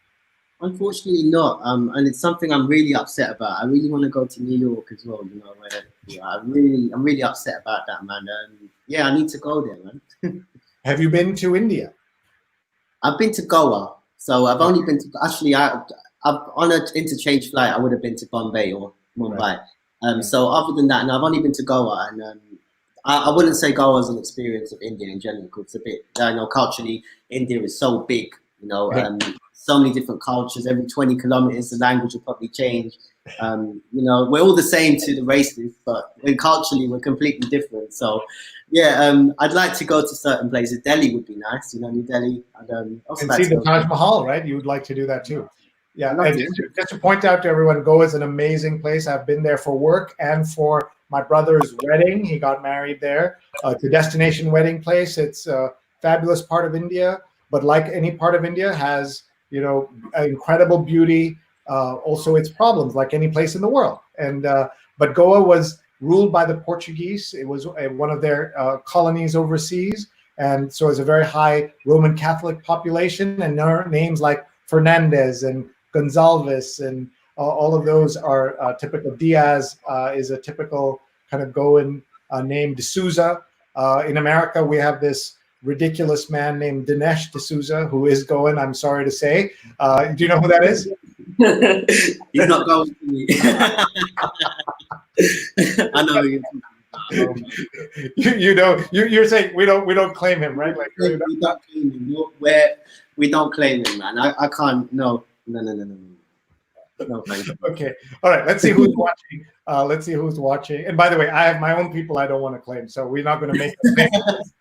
Unfortunately not, and it's something I'm really upset about. I really want to go to New York as well, where I'm really upset about that, man. yeah, I need to go there, man. Have you been to India? I've been to Goa, so I've only been to actually. I've on an interchange flight. I would have been to Bombay or Mumbai. So other than that, no, I've only been to Goa, and I wouldn't say Goa is an experience of India in general, because it's a bit, culturally, India is so big, so many different cultures. Every 20 kilometers, the language will probably change. We're all the same to the races, but culturally, we're completely different. So, yeah, I'd like to go to certain places. Delhi would be nice, New Delhi. And see the Taj Mahal, right? You would like to do that too. Yeah, and just to point out to everyone, Goa is an amazing place. I've been there for work and for my brother's wedding. He got married there. It's a destination wedding place. It's a fabulous part of India, but like any part of India has, incredible beauty. Also its problems, like any place in the world. And but Goa was ruled by the Portuguese. It was one of their colonies overseas. And so it's a very high Roman Catholic population, and names like Fernandez and Gonzalez and all of those are typical. Diaz is a typical kind of Goan name. D'Souza. In America, we have this ridiculous man named Dinesh D'Souza, who is Goan, I'm sorry to say. Do you know who that is? He's not going to me. I know you. You're saying we don't claim him, right? Like we don't claim him. We don't claim him, man. I can't. No. No, thank you. Okay. All right. Let's see who's watching. And by the way, I have my own people I don't want to claim, so we're not going to make them famous.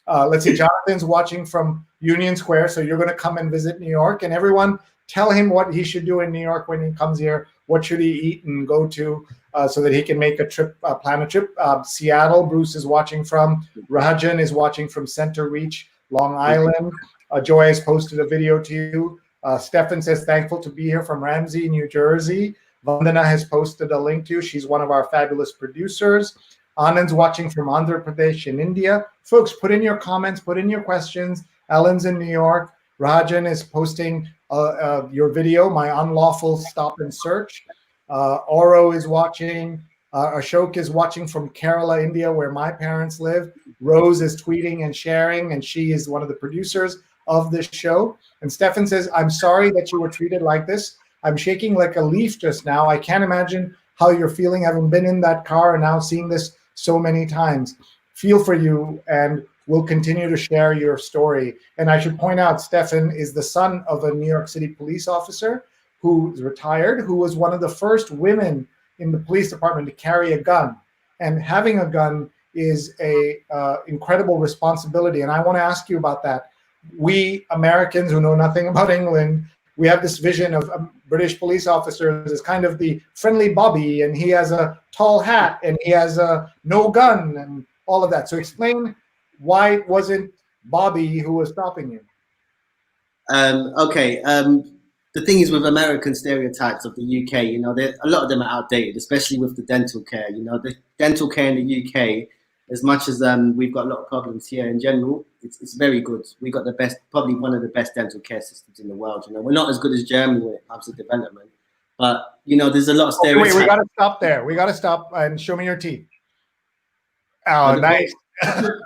Let's see. Jonathan's watching from Union Square, so you're going to come and visit New York, and everyone tell him what he should do in New York when he comes here. What should he eat and go to so that he can make a trip, plan a trip. Seattle, Bruce is watching from. Rajan is watching from Center Reach, Long Island. Joy has posted a video to you. Stefan says, thankful to be here from Ramsey, New Jersey. Vandana has posted a link to you. She's one of our fabulous producers. Anand's watching from Andhra Pradesh in India. Folks, put in your comments, put in your questions. Ellen's in New York. Rajan is posting your video, My Unlawful Stop and Search. Oro is watching. Ashok is watching from Kerala, India, where my parents live. Rose is tweeting and sharing, and she is one of the producers of this show. And Stefan says, I'm sorry that you were treated like this. I'm shaking like a leaf just now. I can't imagine how you're feeling, having been in that car and now seeing this so many times. Feel for you, and we'll continue to share your story. And I should point out, Stefan is the son of a New York City police officer who is retired, who was one of the first women in the police department to carry a gun. And having a gun is a incredible responsibility. And I want to ask you about that. We Americans who know nothing about England, we have this vision of British police officers as kind of the friendly Bobby, and he has a tall hat and he has a no gun and all of that. So explain why it wasn't Bobby who was stopping you. Okay. The thing is with American stereotypes of the UK, a lot of them are outdated, especially with the dental care. The dental care in the UK, as much as we've got a lot of problems here in general, it's very good. We've got the best, probably one of the best dental care systems in the world. We're not as good as Germany when it comes to development, but there's a lot of stereotypes. Wait, we got to stop there. We got to stop and show me your teeth. Oh, nice.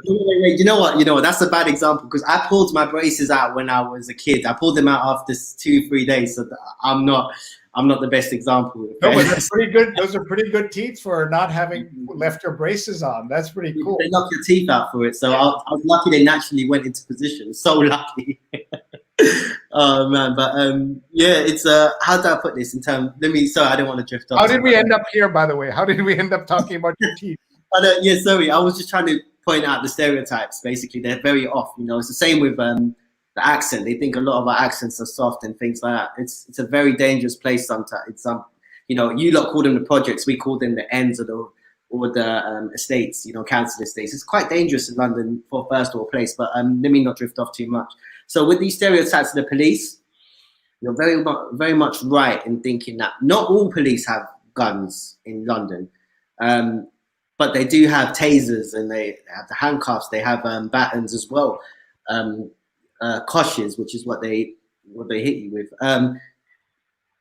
You know what? That's a bad example, because I pulled my braces out when I was a kid. I pulled them out after 2-3 days, so I'm not the best example. Okay? No, but that's pretty good. Those are pretty good teeth for not having left your braces on. That's pretty cool. They knock your teeth out for it, so I was lucky they naturally went into position. So lucky. Oh man, but yeah, it's how do I put this in terms? Sorry, I don't want to drift off. How did we end up here, by the way? How did we end up talking about your teeth? Yeah, sorry, I was just trying to point out the stereotypes. Basically, they're very off. It's the same with the accent. They think a lot of our accents are soft and things like that. It's a very dangerous place sometimes. It's you lot call them the projects, we call them the ends of the estates. Council estates. It's quite dangerous in London for first or place. But let me not drift off too much. So with these stereotypes of the police, you're very much right in thinking that not all police have guns in London. But they do have tasers, and they have the handcuffs. They have batons as well, koshes, which is what they hit you with.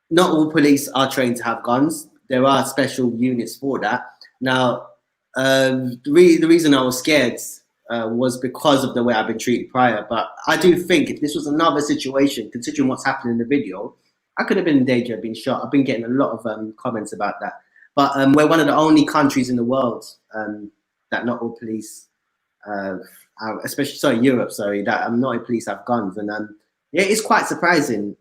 Not all police are trained to have guns. There are special units for that. Now, the reason I was scared was because of the way I've been treated prior. But I do think if this was another situation, considering what's happened in the video, I could have been in danger of being shot. I've been getting a lot of comments about that. But we're one of the only countries in the world that not all police, especially Europe, that not all police have guns. And yeah, it's quite surprising.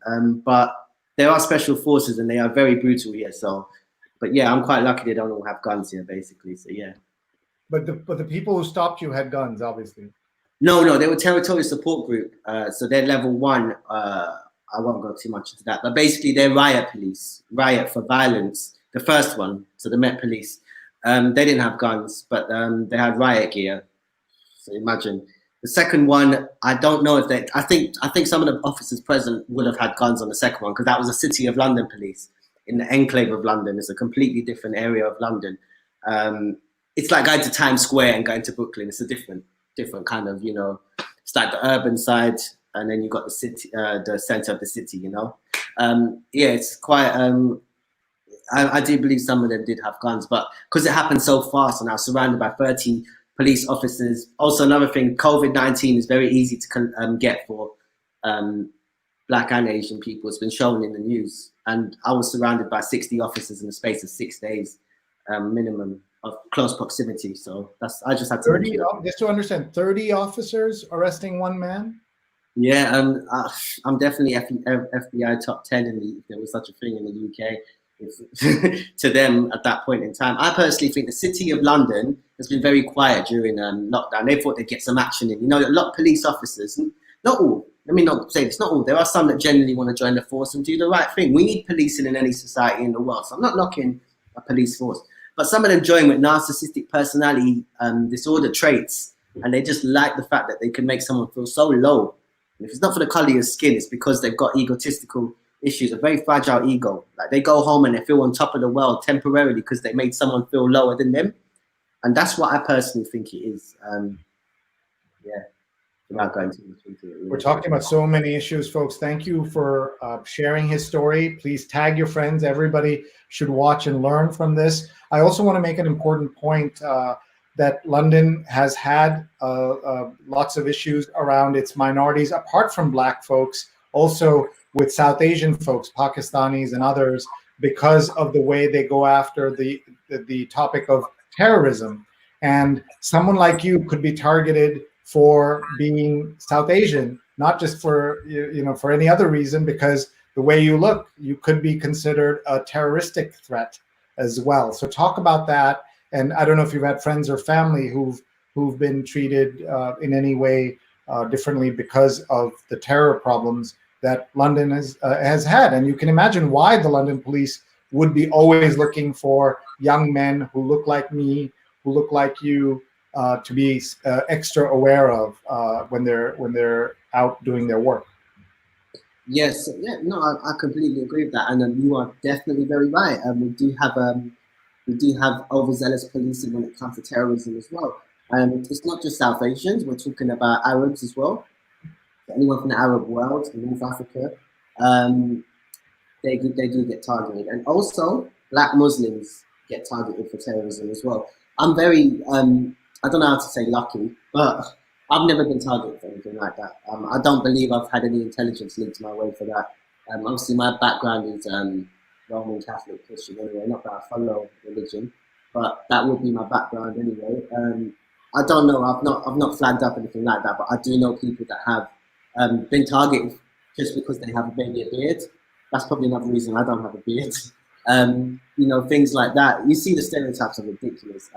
But there are special forces and they are very brutal here. So, but yeah, I'm quite lucky they don't all have guns here, basically. So yeah. But the people who stopped you had guns, obviously. No, they were territorial support group. So they're level 1. I won't go too much into that, but basically they're riot police, riot for violence. The first one, so the Met Police, they didn't have guns, but they had riot gear. So imagine. The second one, I don't know if they. I think some of the officers present would have had guns on the second one because that was a City of London police in the enclave of London. It's a completely different area of London. It's like going to Times Square and going to Brooklyn. It's a different kind of, it's like the urban side, and then you got the city, the center of the city. Yeah, it's quite. I do believe some of them did have guns, but because it happened so fast, and I was surrounded by 30 police officers. Also, another thing, COVID-19 is very easy to get for Black and Asian people. It's been shown in the news, and I was surrounded by 60 officers in the space of 6 days, minimum of close proximity. So I just had to 30, just to understand, 30 officers arresting one man. Yeah, I'm definitely FBI top 10 if there was such a thing in the UK. To them at that point in time. I personally think the City of London has been very quiet during lockdown. They thought they'd get some action in. A lot of police officers, not all, let me not say this, not all. There are some that genuinely want to join the force and do the right thing. We need policing in any society in the world. So I'm not knocking a police force. But some of them join with narcissistic personality disorder traits. And they just like the fact that they can make someone feel so low. And if it's not for the colour of your skin, it's because they've got egotistical issues, a very fragile ego. Like they go home and they feel on top of the world temporarily because they made someone feel lower than them. And that's what I personally think it is. Yeah, without going too much into it. We're talking about so many issues, folks. Thank you for sharing his story. Please tag your friends. Everybody should watch and learn from this. I also want to make an important point that London has had lots of issues around its minorities, apart from Black folks, also with South Asian folks, Pakistanis and others, because of the way they go after the topic of terrorism. And someone like you could be targeted for being South Asian, not just for for any other reason, because the way you look, you could be considered a terroristic threat as well. So talk about that. And I don't know if you've had friends or family who've been treated in any way differently because of the terror problems that London has had. And you can imagine why the London police would be always looking for young men who look like me, who look like you, to be extra aware of when they're out doing their work. Yes, yeah, no, I completely agree with that, and you are definitely very right. We do have overzealous policing when it comes to terrorism as well. It's not just South Asians; we're talking about Arabs as well. Anyone from the Arab world, North Africa, they do get targeted, and also Black Muslims get targeted for terrorism as well. I'm very, I don't know how to say lucky, but I've never been targeted for anything like that. I don't believe I've had any intelligence linked my way for that. Obviously, my background is Roman Catholic Christian anyway, not that I follow religion, but that would be my background anyway. I don't know, I've not flagged up anything like that, but I do know people that have been targeted just because they have maybe a beard. That's probably another reason I don't have a beard. Things like that. You see the stereotypes are ridiculous.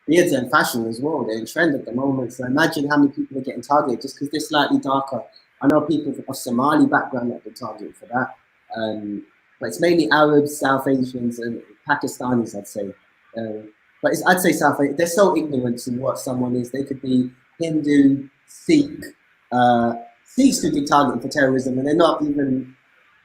Beards are in fashion as well. They're in trend at the moment. So imagine how many people are getting targeted just because they're slightly darker. I know people of Somali background that have been targeted for that. But it's mainly Arabs, South Asians, and Pakistanis, I'd say. But I'd say South Asians, they're so ignorant in what someone is. They could be Hindu, Sikh. Sikhs could be targeted for terrorism, and they're not even,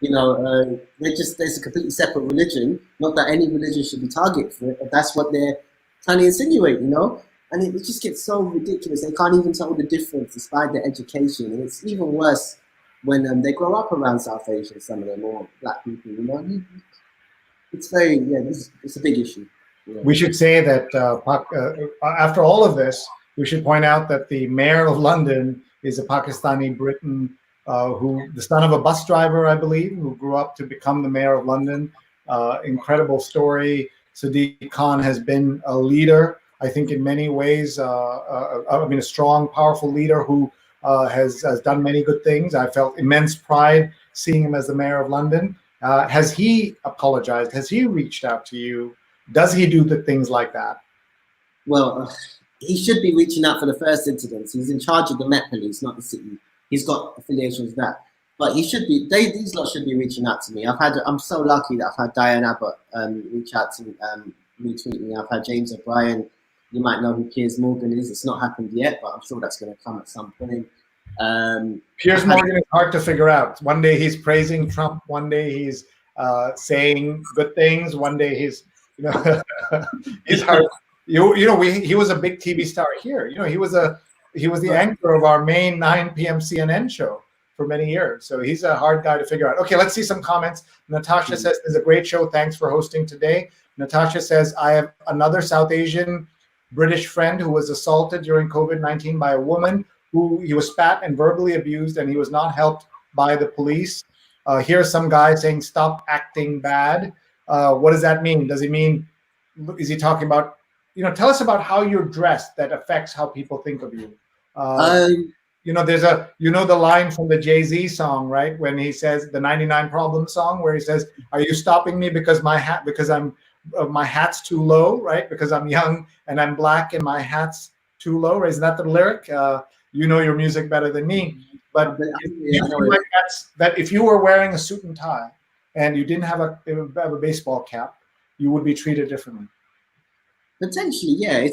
there's a completely separate religion. Not that any religion should be targeted for it, but that's what they're trying to insinuate, And it just gets so ridiculous. They can't even tell the difference despite their education. And it's even worse when they grow up around South Asians, some of them, or Black people, It's it's a big issue. Yeah. We should say that after all of this, We should point out that the mayor of London is a Pakistani Briton, who the son of a bus driver, I believe, who grew up to become the mayor of London. Incredible story. Sadiq Khan has been a leader, I think, in many ways. A strong, powerful leader who has done many good things. I felt immense pride seeing him as the mayor of London. Has he apologized? Has he reached out to you? Does he do the things like that? Well, he should be reaching out for the first incidents. He's in charge of the Met Police, not the city. He's got affiliations with that. But he should be. These lot should be reaching out to me. I'm so lucky that I've had Diane Abbott reach out to me, retweet me. I've had James O'Brien. You might know who Piers Morgan is. It's not happened yet, but I'm sure that's going to come at some point. Piers Morgan is hard to figure out. One day he's praising Trump. One day he's saying good things. One day he's, he's hard. He was a big TV star here. He was the anchor of our main 9 p.m. CNN show for many years. So he's a hard guy to figure out. Okay, let's see some comments. Natasha says, "It's a great show. Thanks for hosting today." Natasha says, "I have another South Asian British friend who was assaulted during COVID-19 by a woman who he was spat and verbally abused, and he was not helped by the police. Here's some guy saying, 'Stop acting bad.'" What does that mean? Does he mean, is he talking about, tell us about how you're dressed that affects how people think of you. There's the line from the Jay-Z song, right? When he says the 99 Problem song, where he says, "Are you stopping me because my hat's too low, right? Because I'm young and I'm black and my hat's too low." Isn't that the lyric? You know your music better than me. But that if you were wearing a suit and tie and you didn't have a baseball cap, you would be treated differently. Potentially, yeah.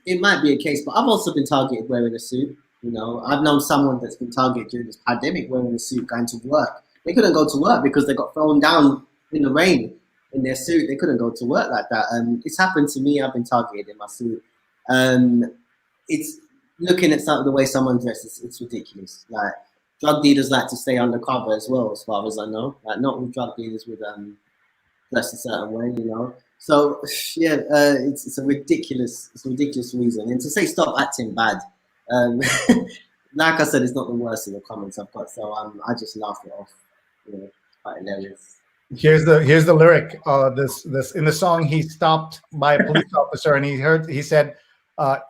It might be a case, but I've also been targeted wearing a suit. I've known someone that's been targeted during this pandemic wearing a suit going to work. They couldn't go to work because they got thrown down in the rain in their suit. They couldn't go to work like that. It's happened to me. I've been targeted in my suit. It's looking at the way someone dresses. It's ridiculous. Like, drug dealers like to stay undercover as well, as far as I know. Like, not all drug dealers would dress a certain way, So yeah, it's a ridiculous reason. And to say stop acting bad, like I said, it's not the worst of the comments I've got. So I just laugh it off. Quite hilarious. Here's the lyric. This in the song, he's stopped by a police officer, and he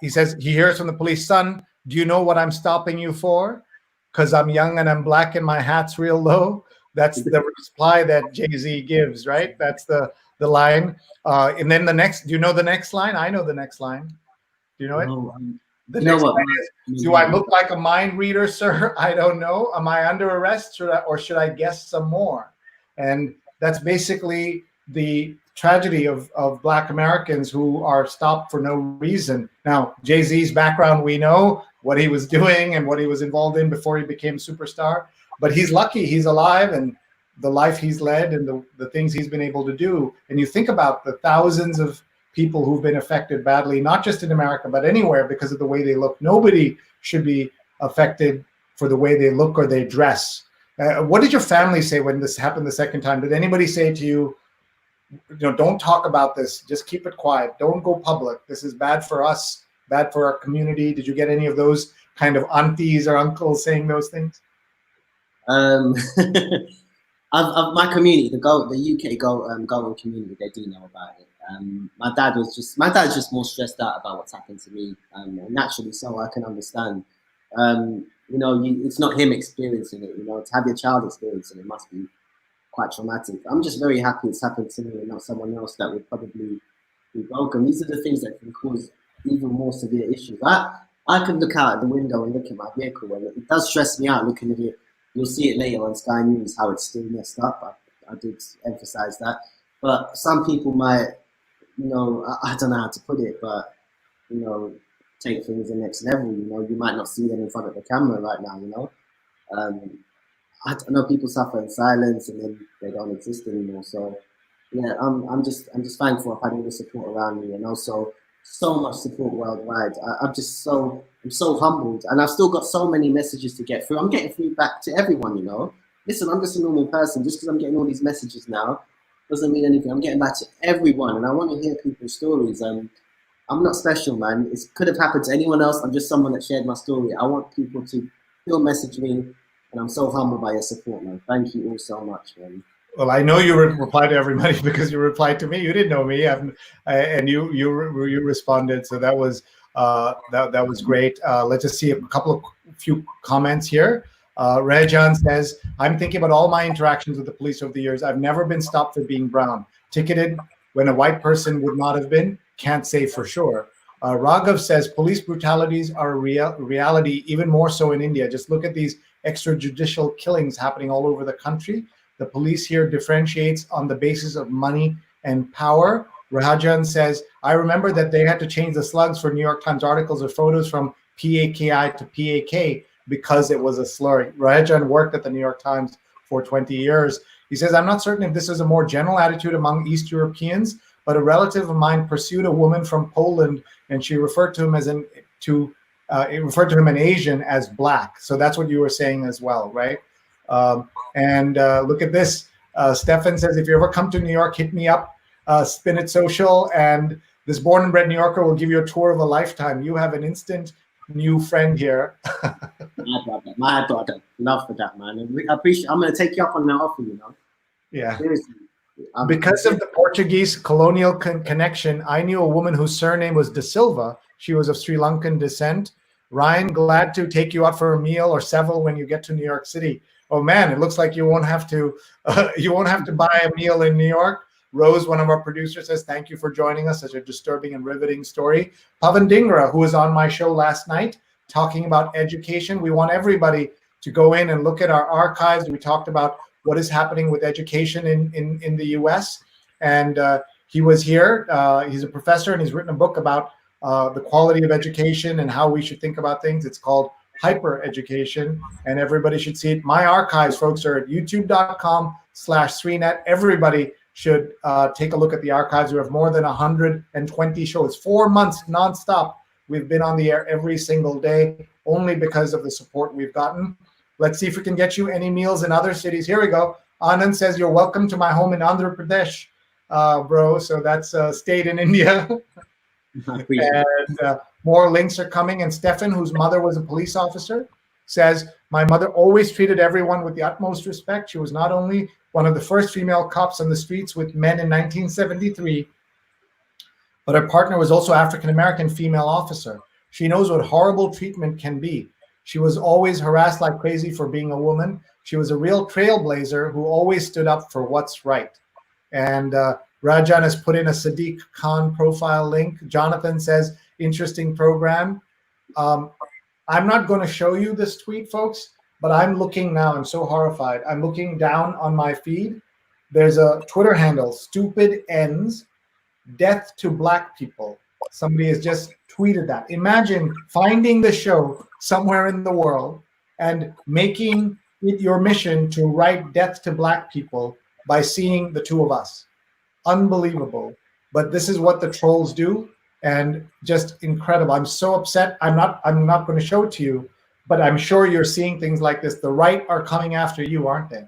says he hears from the police, "Son, do you know what I'm stopping you for? Because I'm young and I'm black and my hat's real low." That's the reply that Jay-Z gives, right? That's the line. And then the next, do you know the next line? I know the next line. Do you know it? No, the next line is, "Do I look like a mind reader, sir? I don't know. Am I under arrest or should I guess some more?" And that's basically the tragedy of Black Americans who are stopped for no reason. Now, Jay-Z's background, we know what he was doing and what he was involved in before he became superstar. But he's lucky he's alive, and the life he's led and the things he's been able to do. And you think about the thousands of people who've been affected badly, not just in America, but anywhere because of the way they look. Nobody should be affected for the way they look or they dress. What did your family say when this happened the second time? Did anybody say to you, don't talk about this, just keep it quiet, don't go public, this is bad for us, bad for our community? Did you get any of those kind of aunties or uncles saying those things? My community, the UK Goan community, they do know about it. My dad's just more stressed out about what's happened to me, and naturally so. I can understand. It's not him experiencing it. To have your child experiencing it must be quite traumatic. I'm just very happy it's happened to me and not someone else that would probably be broken. These are the things that can cause even more severe issues. I can look out the window and look at my vehicle, and it does stress me out looking at it. You'll see it later on Sky News how it's still messed up. I did emphasize that. But some people might, I don't know how to put it, but, take things to the next level. You might not see them in front of the camera right now, I know people suffer in silence and then they don't exist anymore. So, yeah, I'm just thankful I've had all the support around me, and also so much support worldwide. I'm so humbled, and I've still got so many messages to get through. I'm getting feedback to everyone, Listen, I'm just a normal person. Just because I'm getting all these messages now doesn't mean anything. I'm getting back to everyone, and I want to hear people's stories. I'm not special, man. It could have happened to anyone else. I'm just someone that shared my story. I want people to still message me, and I'm so humbled by your support, man. Thank you all so much, man. Well, I know you reply to everybody because you replied to me. You didn't know me, and you responded. So that was that was great. Let's just see a few comments here. Rejan says, "I'm thinking about all my interactions with the police over the years. I've never been stopped for being brown. Ticketed when a white person would not have been. Can't say for sure." Raghav says, "Police brutalities are a reality, even more so in India. Just look at these extrajudicial killings happening all over the country. The police here differentiates on the basis of money and power." Rajan says, "I remember that they had to change the slugs for New York Times articles or photos from PAKI to PAK because it was a slur." Rajan worked at the New York Times for 20 years. He says, "I'm not certain if this is a more general attitude among East Europeans, but a relative of mine pursued a woman from Poland, and she referred to him as it referred to him an Asian as black." So that's what you were saying as well, right? Look at this. Stefan says, "If you ever come to New York, hit me up, Spin It Social, and this born and bred New Yorker will give you a tour of a lifetime. You have an instant new friend here." My brother. Love for that, man. I appreciate. I'm going to take you up on that offer, you know. Yeah. Seriously. Because of the Portuguese colonial connection, I knew a woman whose surname was De Silva. She was of Sri Lankan descent. Ryan, glad to take you out for a meal or several when you get to New York City. Oh man, it looks like you won't have to buy a meal in New York. Rose, one of our producers, says, "Thank you for joining us. Such a disturbing and riveting story." Pavan Dhingra, who was on my show last night talking about education. We want everybody to go in and look at our archives. We talked about what is happening with education in the US. And he was here. He's a professor, and he's written a book about the quality of education and how we should think about things. It's called Hyper Education, and everybody should see it. My archives, folks, are at youtube.com/SreeNet. Everybody should take a look at the archives. We have more than 120 shows, 4 months nonstop. We've been on the air every single day, only because of the support we've gotten. Let's see if we can get you any meals in other cities. Here we go. Anand says, "You're welcome to my home in Andhra Pradesh, bro." So that's a state in India. And more links are coming. And Stefan, whose mother was a police officer, says, "My mother always treated everyone with the utmost respect. She was not only one of the first female cops on the streets with men in 1973, but her partner was also African-American female officer. She knows what horrible treatment can be. She was always harassed like crazy for being a woman. She was a real trailblazer who always stood up for what's right." And Rajan has put in a Sadiq Khan profile link. Jonathan says, "Interesting program." I'm not going to show you this tweet, folks, but I'm looking now. I'm so horrified. I'm looking down on my feed. There's a Twitter handle, Stupid Ends, Death to Black People. Somebody has just tweeted that. Imagine finding the show somewhere in the world and making it your mission to write death to Black people by seeing the two of us. Unbelievable. But this is what the trolls do, and just incredible. I'm so upset. I'm not going to show it to you, but I'm sure you're seeing things like this. The right are coming after you, aren't they?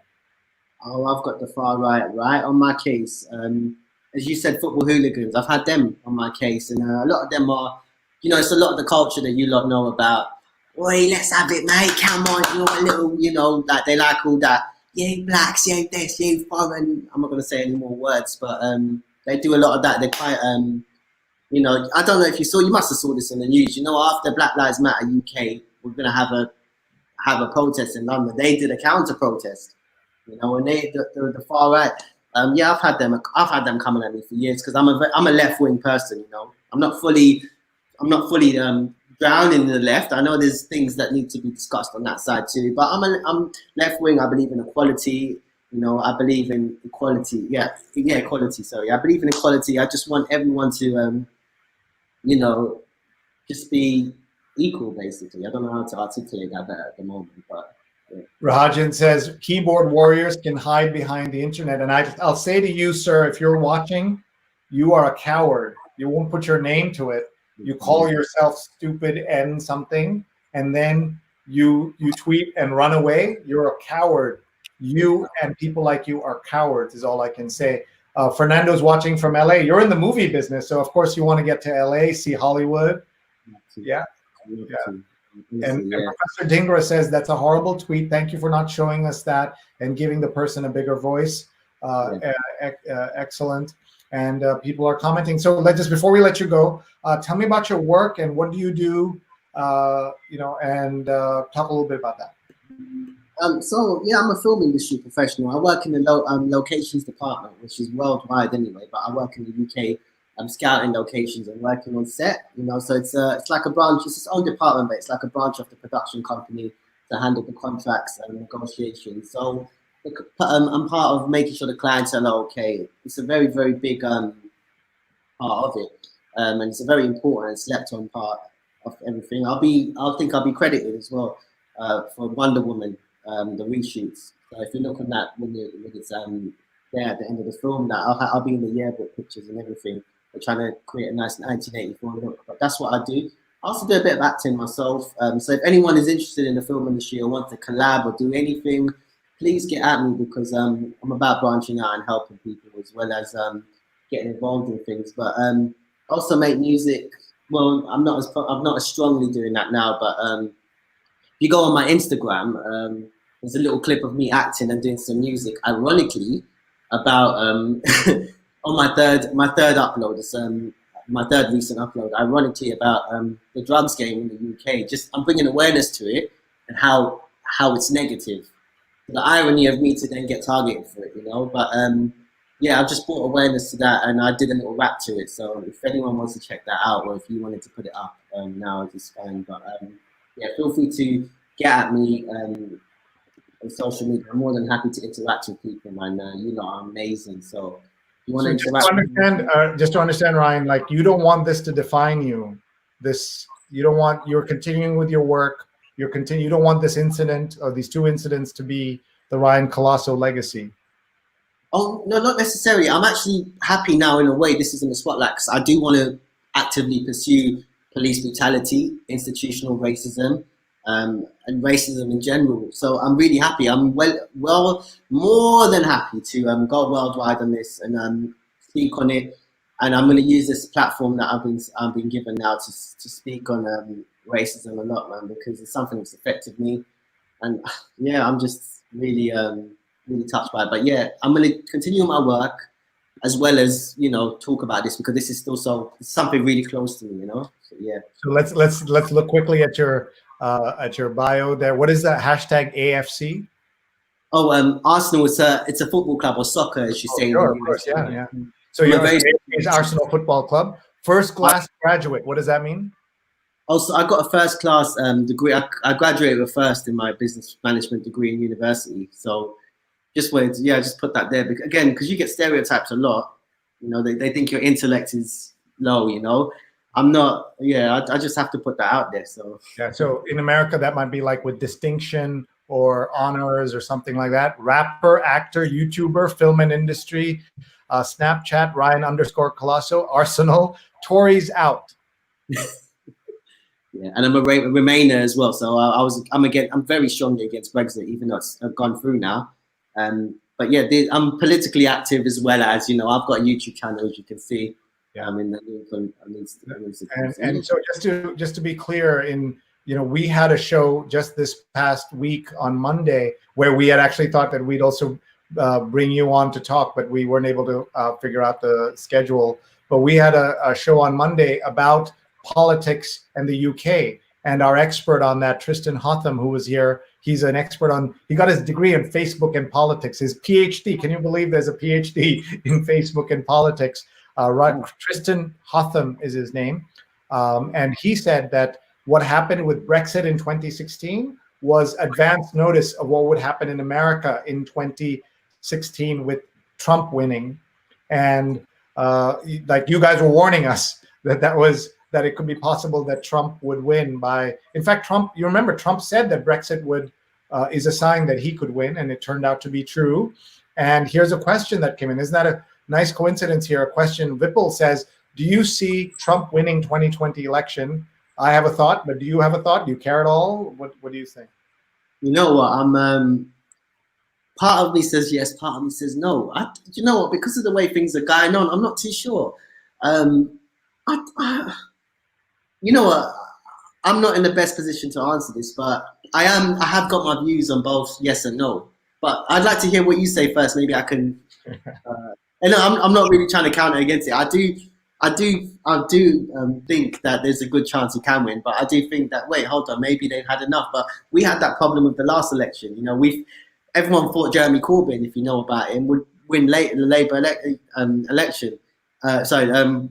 Oh, I've got the far right on my case. As you said, football hooligans. I've had them on my case, and a lot of them are, you know, it's a lot of the culture that you lot know about. Oi, let's have it, mate. Come on, you're a little, you know, like they like all that. You blacks, you this, you foreign. I'm not going to say any more words, but they do a lot of that. They're quite, you know, I don't know if you must have saw this on the news. You know, after Black Lives Matter UK, we're going to have a protest in London. They did a counter protest, you know, and the far right. Yeah, I've had them coming at me for years because I'm a left wing person. You know, I'm not fully drowned in the left. I know there's things that need to be discussed on that side too, but I'm left wing. I believe in equality. You know, I believe in equality. Yeah, equality. Sorry, I believe in equality. I just want everyone to, you know, just be equal. Basically, I don't know how to articulate that better at the moment, but. Yeah. Rajan says, "Keyboard warriors can hide behind the internet." And I'll say to you, sir, if you're watching, you are a coward. You won't put your name to it. You call yourself Stupid and something, and then you tweet and run away. You're a coward. You and people like you are cowards, is all I can say. Fernando's watching from LA. You're in the movie business, so of course you want to get to LA, see Hollywood. Yeah. And Professor Dhingra says that's a horrible tweet. Thank you for not showing us that and giving the person a bigger voice. Excellent. And people are commenting. So before we let you go, tell me about your work and what do you do, and talk a little bit about that. So yeah, I'm a film industry professional. I work in the locations department, which is worldwide anyway, but I work in the UK. I'm scouting locations and working on set, so it's like a branch, it's its own department, but it's like a branch of the production company to handle the contracts and negotiations. So I'm part of making sure the clients are okay. It's a very, very big part of it. And it's a very important and slept on part of everything. I think I'll be credited as well for Wonder Woman, the reshoots. So if you look on that when it's there at the end of the film, that I'll be in the yearbook pictures and everything. We're trying to create a nice 1984 look, but that's what I do. I also do a bit of acting myself. So if anyone is interested in the film industry or wants to collab or do anything, please get at me, because I'm about branching out and helping people as well as getting involved in things. But also make music. Well, I'm not as strongly doing that now, but if you go on my Instagram, there's a little clip of me acting and doing some music, ironically, about on my third upload. It's my third recent upload, ironically, about the drugs game in the UK. Just I'm bringing awareness to it and how it's negative. The irony of me to then get targeted for it, But yeah, I've just brought awareness to that, and I did a little rap to it. So if anyone wants to check that out, or if you wanted to put it up now, it's fine. But yeah, feel free to get at me on social media. I'm more than happy to interact with people, man. You lot are amazing. So if you want to interact. Just to understand, Ryan, like you don't want this to define you. You're continuing with your work. You don't want this incident or these two incidents to be the Ryan Colaço legacy. Oh, no, not necessarily. I'm actually happy now in a way this is in the spotlight, because I do want to actively pursue police brutality, institutional racism, and racism in general. So I'm really happy. I'm well more than happy to go worldwide on this and speak on it. And I'm going to use this platform that I've been given now to speak on racism a lot, man, because it's something that's affected me. And yeah, I'm just really really touched by it. But yeah, I'm going to continue my work as well as talk about this, because this is still it's something really close to me, So yeah. So let's look quickly at your bio there. What is that hashtag AFC? Oh, Arsenal is it's a football club, or soccer, as you say. Sure, of course, yeah. So you're Arsenal Football Club, first class graduate. What does that mean? Also, I got a first class degree. I graduated with first in my business management degree in university. So just wanted to, just put that there. Again, because you get stereotypes a lot. They think your intellect is low, I'm not, I just have to put that out there. So yeah, so in America, that might be like with distinction or honors or something like that. Rapper, actor, YouTuber, film and industry, Snapchat, Ryan_Colaço, Arsenal, Tories out. Yeah, and I'm a Remainer as well. So I'm very strongly against Brexit, even though it's gone through now. But yeah, I'm politically active as well as, I've got a YouTube channel, as you can see. Yeah, I'm in the and so just to be clear, we had a show just this past week on Monday where we had actually thought that we'd also bring you on to talk, but we weren't able to figure out the schedule. But we had a show on Monday about politics and the UK, and our expert on that, Tristan Hotham, who was here, he's an expert he got his degree in Facebook and politics, his PhD. Can you believe there's a PhD in Facebook and politics? Tristan Hotham is his name. And he said that what happened with Brexit in 2016 was advance notice of what would happen in America in 2016 with Trump winning. And like you guys were warning us that it could be possible that Trump would win in fact, you remember Trump said that Brexit is a sign that he could win, and it turned out to be true. And here's a question that came in. Isn't that a nice coincidence here? A question, Vipul says, do you see Trump winning 2020 election? I have a thought, but do you have a thought? Do you care at all? What do you think? You know what? part of me says yes, part of me says no. You know what? Because of the way things are going on, I'm not too sure. You know what? I'm not in the best position to answer this, but I have got my views on both yes and no. But I'd like to hear what you say first. Maybe I can. And I'm not really trying to counter against it. I do think that there's a good chance he can win, but I do think that hold on, maybe they've had enough. But we had that problem with the last election. You know, everyone thought Jeremy Corbyn, if you know about him, would win late in the Labour election.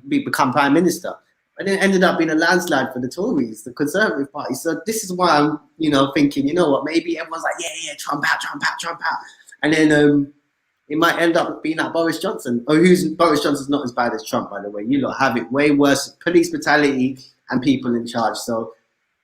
Become Prime Minister. And it ended up being a landslide for the Tories, the Conservative Party. So this is why I'm, thinking, you know what, maybe everyone's like, yeah, Trump out. And then it might end up being like Boris Johnson. Boris Johnson's not as bad as Trump, by the way. You lot have it way worse, police brutality and people in charge. So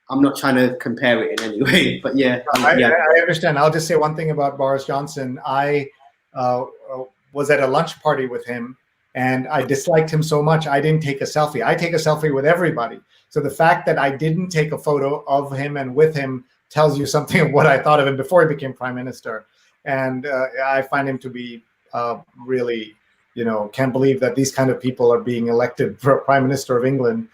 I'm not trying to compare it in any way, but yeah. I understand. I'll just say one thing about Boris Johnson. I was at a lunch party with him, and I disliked him so much, I didn't take a selfie. I take a selfie with everybody. So the fact that I didn't take a photo of him and with him tells you something of what I thought of him before he became Prime Minister. And I find him to be really, can't believe that these kind of people are being elected for Prime Minister of England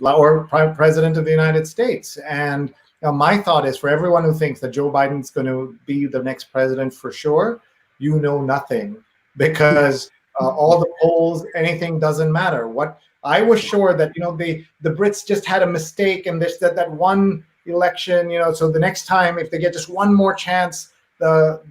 or President of the United States. And my thought is, for everyone who thinks that Joe Biden's going to be the next president for sure, you know nothing, because all the polls, anything doesn't matter. What I was sure that the Brits just had a mistake, and that one election, so the next time, if they get just one more chance, the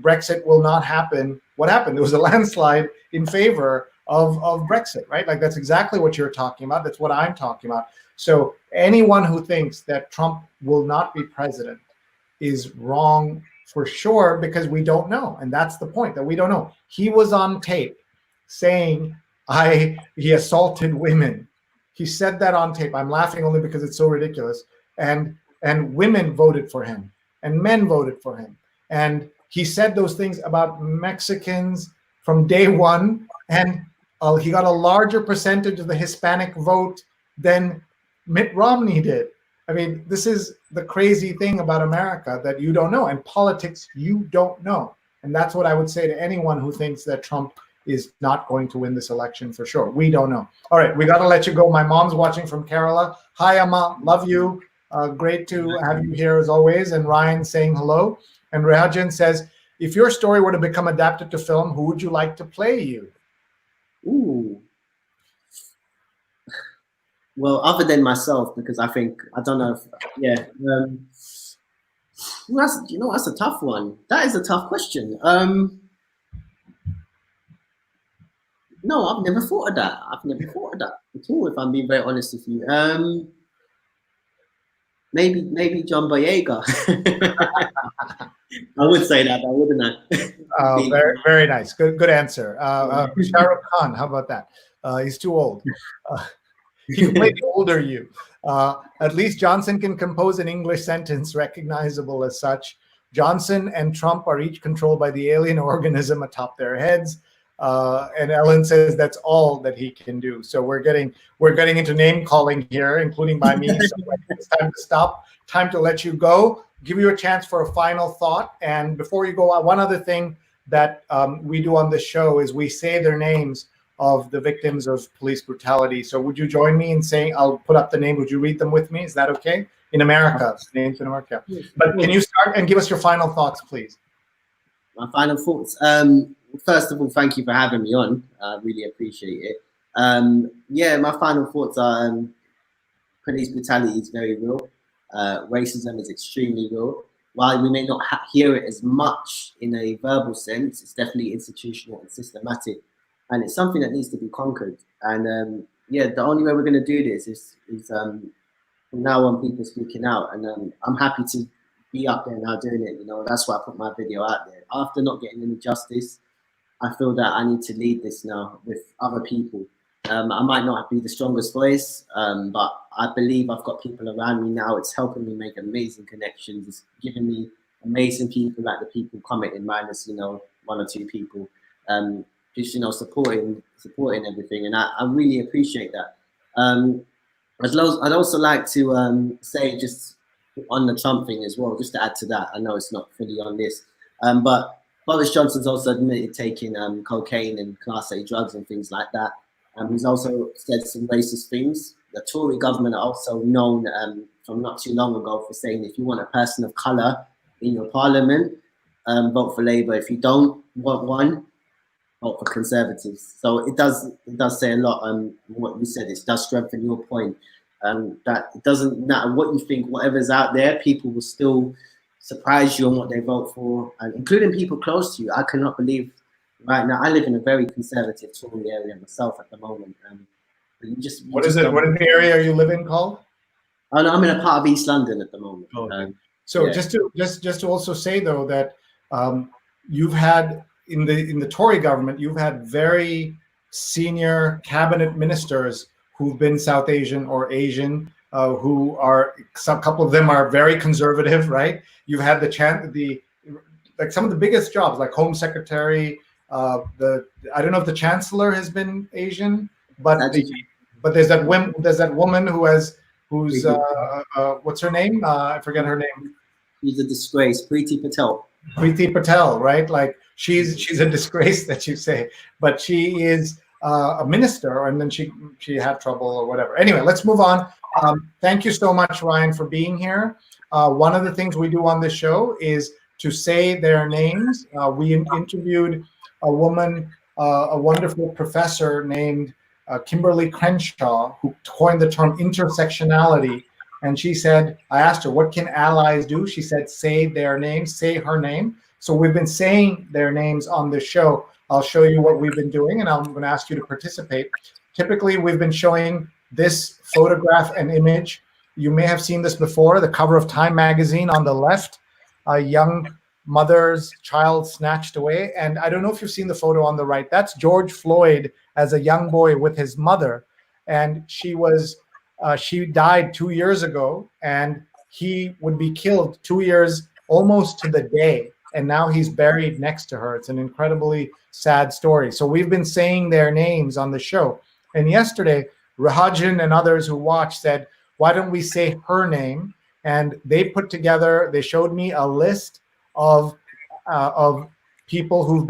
Brexit will not happen. What happened? There was a landslide in favor of Brexit, right? Like, that's exactly what you're talking about. That's what I'm talking about. So anyone who thinks that Trump will not be president is wrong for sure, because we don't know. And that's the point, that we don't know. He was on tape saying he assaulted women. He said that on tape. I'm laughing only because it's so ridiculous. And women voted for him, and men voted for him. And he said those things about Mexicans from day one, and he got a larger percentage of the Hispanic vote than Mitt Romney did. I mean, this is the crazy thing about America, that you don't know. And politics, you don't know. And that's what I would say to anyone who thinks that Trump is not going to win this election for sure. We don't know. All right, we got to let you go. My mom's watching from Kerala. Hi, Amma. Love you. Great to have you here as always. And Ryan saying hello. And Rajan says, if your story were to become adapted to film, who would you like to play you? Ooh. Well, other than myself, because I don't know that's a tough one. That is a tough question. No, I've never thought of that. At all, if I'm being very honest with you. Maybe John Boyega. I would say that, wouldn't I? Very, very nice. Good answer. Shah Rukh Khan, how about that? He's too old. He can play the older you. At least Johnson can compose an English sentence recognizable as such. Johnson and Trump are each controlled by the alien organism atop their heads. And Ellen says that's all that he can do. So we're getting into name calling here, including by me. So it's time to stop. Time to let you go. Give you a chance for a final thought. And before you go, one other thing that we do on this show is we say their names of the victims of police brutality. So would you join me in saying, I'll put up the name. Would you read them with me? Is that okay? In America, names in America. But can you start and give us your final thoughts, please? My final thoughts. First of all, thank you for having me on. I really appreciate it. My final thoughts are police brutality is very real. Racism is extremely real. While we may not hear it as much in a verbal sense, it's definitely institutional and systematic. And it's something that needs to be conquered. And the only way we're going to do this is from now on, people speaking out. And I'm happy to be up there now doing it. That's why I put my video out there. After not getting any justice, I feel that I need to lead this now with other people. I might not be the strongest voice, but I believe I've got people around me now. It's helping me make amazing connections. It's giving me amazing people, like the people commenting minus, one or two people. Just supporting everything, and I really appreciate that. I'd also like to say, just on the Trump thing as well, just to add to that, I know it's not fully on this. But Boris Johnson's also admitted taking cocaine and Class A drugs and things like that. He's also said some racist things. The Tory government are also known from not too long ago for saying if you want a person of colour in your parliament, vote for Labour. If you don't want one, vote for Conservatives. So it does say a lot. What you said, it does strengthen your point. That it doesn't matter what you think, whatever's out there, people will still surprise you on what they vote for, and including people close to you. I cannot believe right now. I live in a very conservative Tory area myself at the moment. What is it? What is the area you live in called? I'm in a part of East London at the moment. Okay. So yeah. just to also say though that you've had in the Tory government, you've had very senior cabinet ministers who've been South Asian or Asian, who are a couple of them are very conservative, right? You've had like some of the biggest jobs, like Home Secretary. I don't know if the Chancellor has been Asian, but there's that woman who's what's her name? I forget her name. She's a disgrace, Preeti Patel. Preeti Patel, right? Like she's a disgrace that you say, but she is a minister, and then she had trouble or whatever. Anyway, let's move on. Thank you so much, Ryan, for being here. One of the things we do on this show is to say their names. We interviewed a woman, a wonderful professor named Kimberly Crenshaw, who coined the term intersectionality. And she said, I asked her, what can allies do? She said, say their name, say her name. So we've been saying their names on this show. I'll show you what we've been doing, and I'm going to ask you to participate. Typically, we've been showing this photograph and image. You may have seen this before, the cover of Time magazine on the left, a young mother's child snatched away. And I don't know if you've seen the photo on the right. That's George Floyd as a young boy with his mother. And she died 2 years ago, and he would be killed 2 years almost to the day. And now he's buried next to her. It's an incredibly sad story. So we've been saying their names on the show. And yesterday, Rajan and others who watched said, why don't we say her name? And they showed me a list of people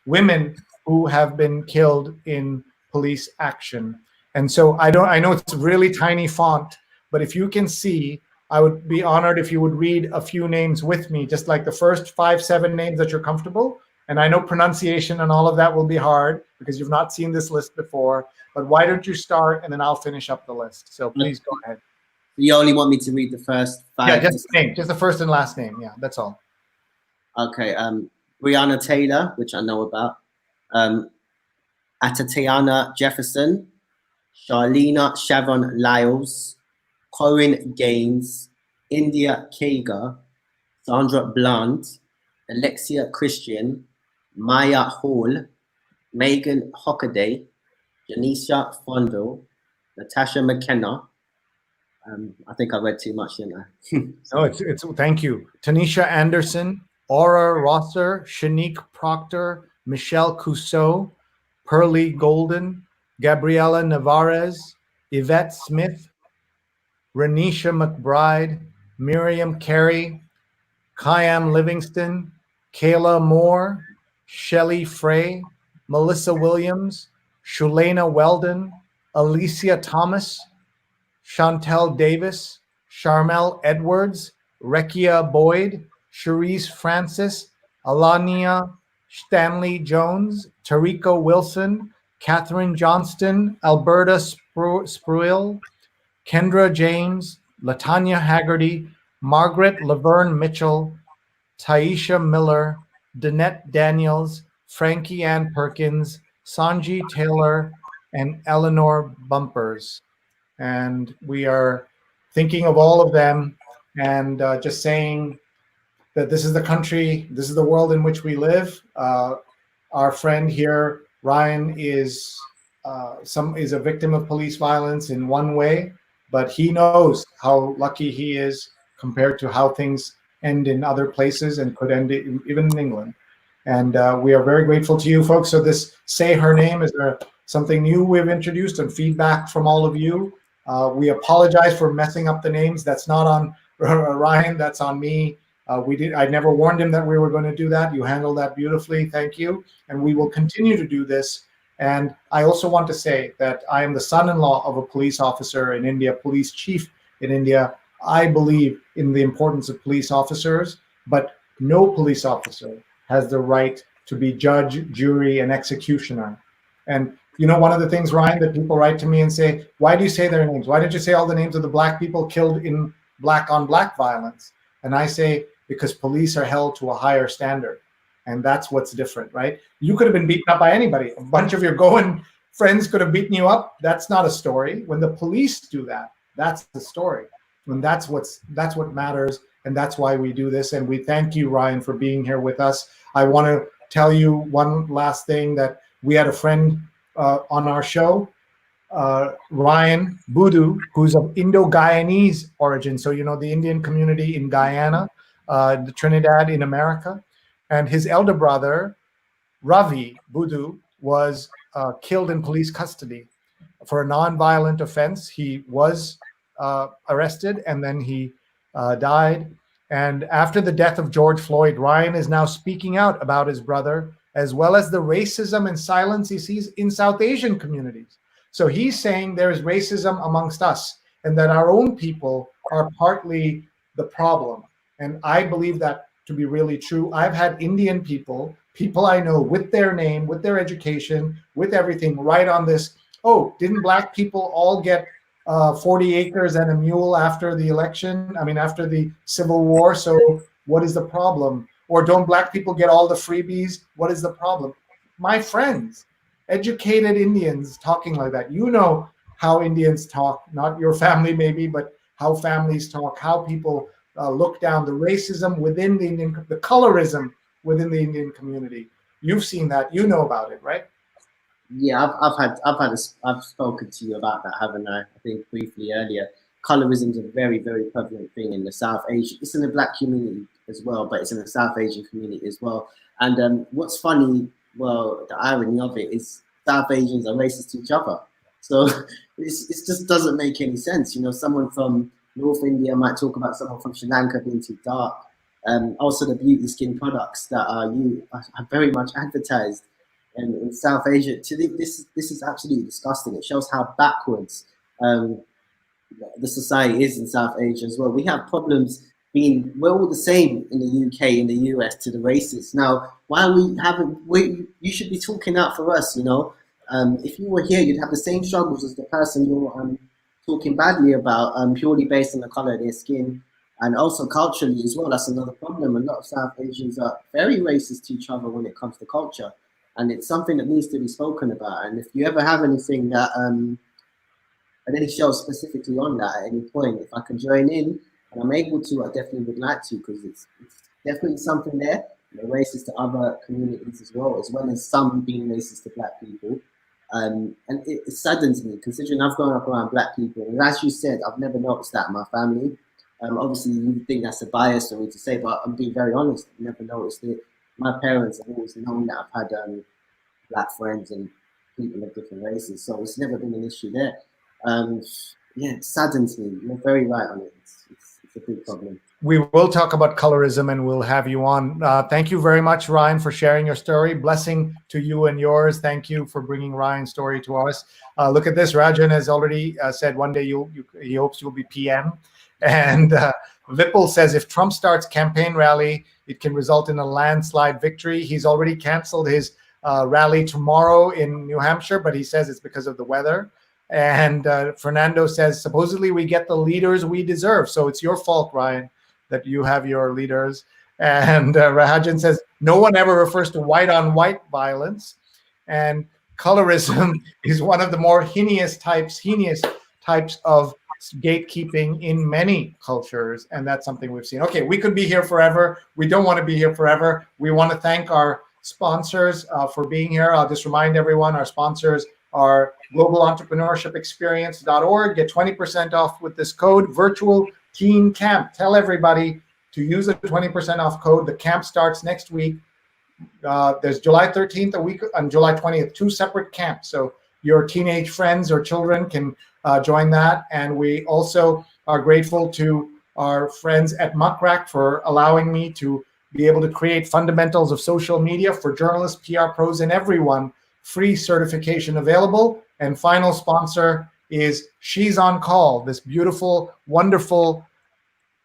women who have been killed in police action. And so I know it's really tiny font, but if you can see, I would be honored if you would read a few names with me, just like the first 5-7 names that you're comfortable. And I know pronunciation and all of that will be hard because you've not seen this list before, but why don't you start and then I'll finish up the list. So please go ahead. You only want me to read the first 5? Yeah, just the name, just the first and last name. Yeah, that's all. Okay, Breonna Taylor, which I know about. Atatiana Jefferson, Charlena Shavon Lyles, Corinne Gaines, India Kager, Sandra Bland, Alexia Christian, Maya Hall, Megan Hockaday, Janisha Fondle, Natasha McKenna. I think I read too much, didn't I? No, it's thank you. Tanisha Anderson, Aura Rosser, Shanique Proctor, Michelle Cousseau, Pearlie Golden, Gabriela Navarez, Yvette Smith, Renisha McBride, Miriam Carey, Kayam Livingston, Kayla Moore, Shelley Frey, Melissa Williams, Shulena Weldon, Alicia Thomas, Chantel Davis, Charmel Edwards, Rekia Boyd, Cherise Francis, Alania Stanley Jones, Tariko Wilson, Catherine Johnston, Alberta Spruill, Kendra James, Latanya Haggerty, Margaret Laverne Mitchell, Taisha Miller, Danette Daniels, Frankie Ann Perkins, Sanji Taylor, and Eleanor Bumpers. And we are thinking of all of them and just saying that this is the country, this is the world in which we live. Our friend here, Ryan, is a victim of police violence in one way, but he knows how lucky he is compared to how things end in other places and could end even in England. And we are very grateful to you folks. So this Say Her Name is something new we've introduced and feedback from all of you. We apologize for messing up the names. That's not on Ryan, that's on me. I never warned him that we were going to do that. You handled that beautifully. Thank you. And we will continue to do this. And I also want to say that I am the son-in-law of a police officer in India, police chief in India. I believe in the importance of police officers, but no police officer has the right to be judge, jury, and executioner. And you know, one of the things, Ryan, that people write to me and say, why do you say their names? Why did you say all the names of the Black people killed in Black on Black violence? And I say, because police are held to a higher standard. And that's what's different, right? You could have been beaten up by anybody. A bunch of your Goan friends could have beaten you up. That's not a story. When the police do that, that's the story. And that's what matters. And that's why we do this. And we thank you, Ryan, for being here with us. I want to tell you one last thing, that we had a friend on our show, Ryan Budu, who's of Indo-Guyanese origin. So, you know, the Indian community in Guyana, the Trinidad in America. And his elder brother, Ravi Budu, was killed in police custody for a non-violent offense. He was arrested and then he died. And after the death of George Floyd, Ryan is now speaking out about his brother, as well as the racism and silence he sees in South Asian communities. So he's saying there is racism amongst us and that our own people are partly the problem. And I believe that to be really true. I've had Indian people I know with their name, with their education, with everything, right on this. Oh, didn't Black people all get 40 acres and a mule after the election? I mean, after the Civil War. So what is the problem? Or don't Black people get all the freebies? What is the problem? My friends, educated Indians talking like that. You know how Indians talk, not your family maybe, but how families talk, how people look down, the racism within the Indian, the colorism within the Indian community. You've seen that, you know about it, right? Yeah, I've spoken to you about that, haven't I? I think briefly earlier. Colorism is a very, very prevalent thing in the South Asian. It's in the Black community as well, but it's in the South Asian community as well. And what's funny, well, the irony of it is South Asians are racist to each other. So it just doesn't make any sense. You know, someone from North India might talk about someone from Sri Lanka being too dark. Also, the beauty skin products that are very much advertised in South Asia. This is absolutely disgusting. It shows how backwards the society is in South Asia as well. We have problems we're all the same in the UK, in the US, to the racists. Now, why you should be talking out for us, you know. If you were here, you'd have the same struggles as the person you're talking badly about, purely based on the color of their skin, and also culturally as well. That's another problem. A lot of South Asians are very racist to each other when it comes to culture, and it's something that needs to be spoken about. And if you ever have anything that, and any show specifically on that at any point, if I can join in and I'm able to, I definitely would like to, because it's definitely something there. They're racist to other communities as well as some being racist to Black people. And it saddens me, considering I've grown up around Black people. And as you said, I've never noticed that in my family. Obviously, you think that's a bias for me to say, but I'm being very honest. I've never noticed it. My parents have always known that I've had Black friends and people of different races, so it's never been an issue there. Yeah, it saddens me. You're very right on it. It's a big problem. We will talk about colorism and we'll have you on. Thank you very much, Ryan, for sharing your story. Blessing to you and yours. Thank you for bringing Ryan's story to us. Look at this. Rajan has already said one day he hopes you'll be PM. And Vipul says if Trump starts campaign rally, it can result in a landslide victory. He's already canceled his rally tomorrow in New Hampshire, but he says it's because of the weather. And Fernando says, supposedly we get the leaders we deserve. So it's your fault, Ryan, that you have your leaders. And Rajan says, no one ever refers to white on white violence. And colorism is one of the more heinous types of gatekeeping in many cultures. And that's something we've seen. Okay, we could be here forever. We don't want to be here forever. We want to thank our sponsors for being here. I'll just remind everyone, our sponsors are globalentrepreneurshipexperience.org. Get 20% off with this code, Virtual Teen Camp. Tell everybody to use the 20% off code. The camp starts next week. There's July 13th a week on July 20th, 2 separate camps. So your teenage friends or children can join that. And we also are grateful to our friends at Muckrack for allowing me to be able to create fundamentals of social media for journalists, PR pros, and everyone. Free certification available. And final sponsor is She's on Call, this beautiful, wonderful,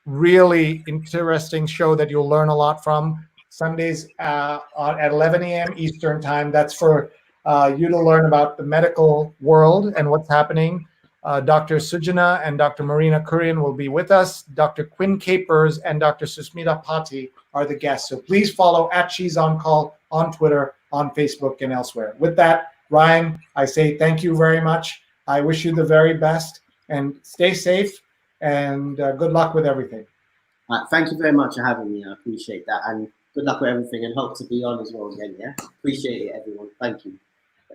really interesting show that you'll learn a lot from. Sundays at 11 a.m. Eastern time. That's for you to learn about the medical world and what's happening. Dr. Sujana and Dr. Marina Kurian will be with us. Dr. Quinn Capers and Dr. Susmita Pati are the guests. So please follow at She's on Call on Twitter, on Facebook, and elsewhere. With that, Ryan, I say thank you very much. I wish you the very best and stay safe and good luck with everything. Thank you very much for having me. I appreciate that. And good luck with everything and hope to be on as well again. Yeah. Appreciate it, everyone. Thank you.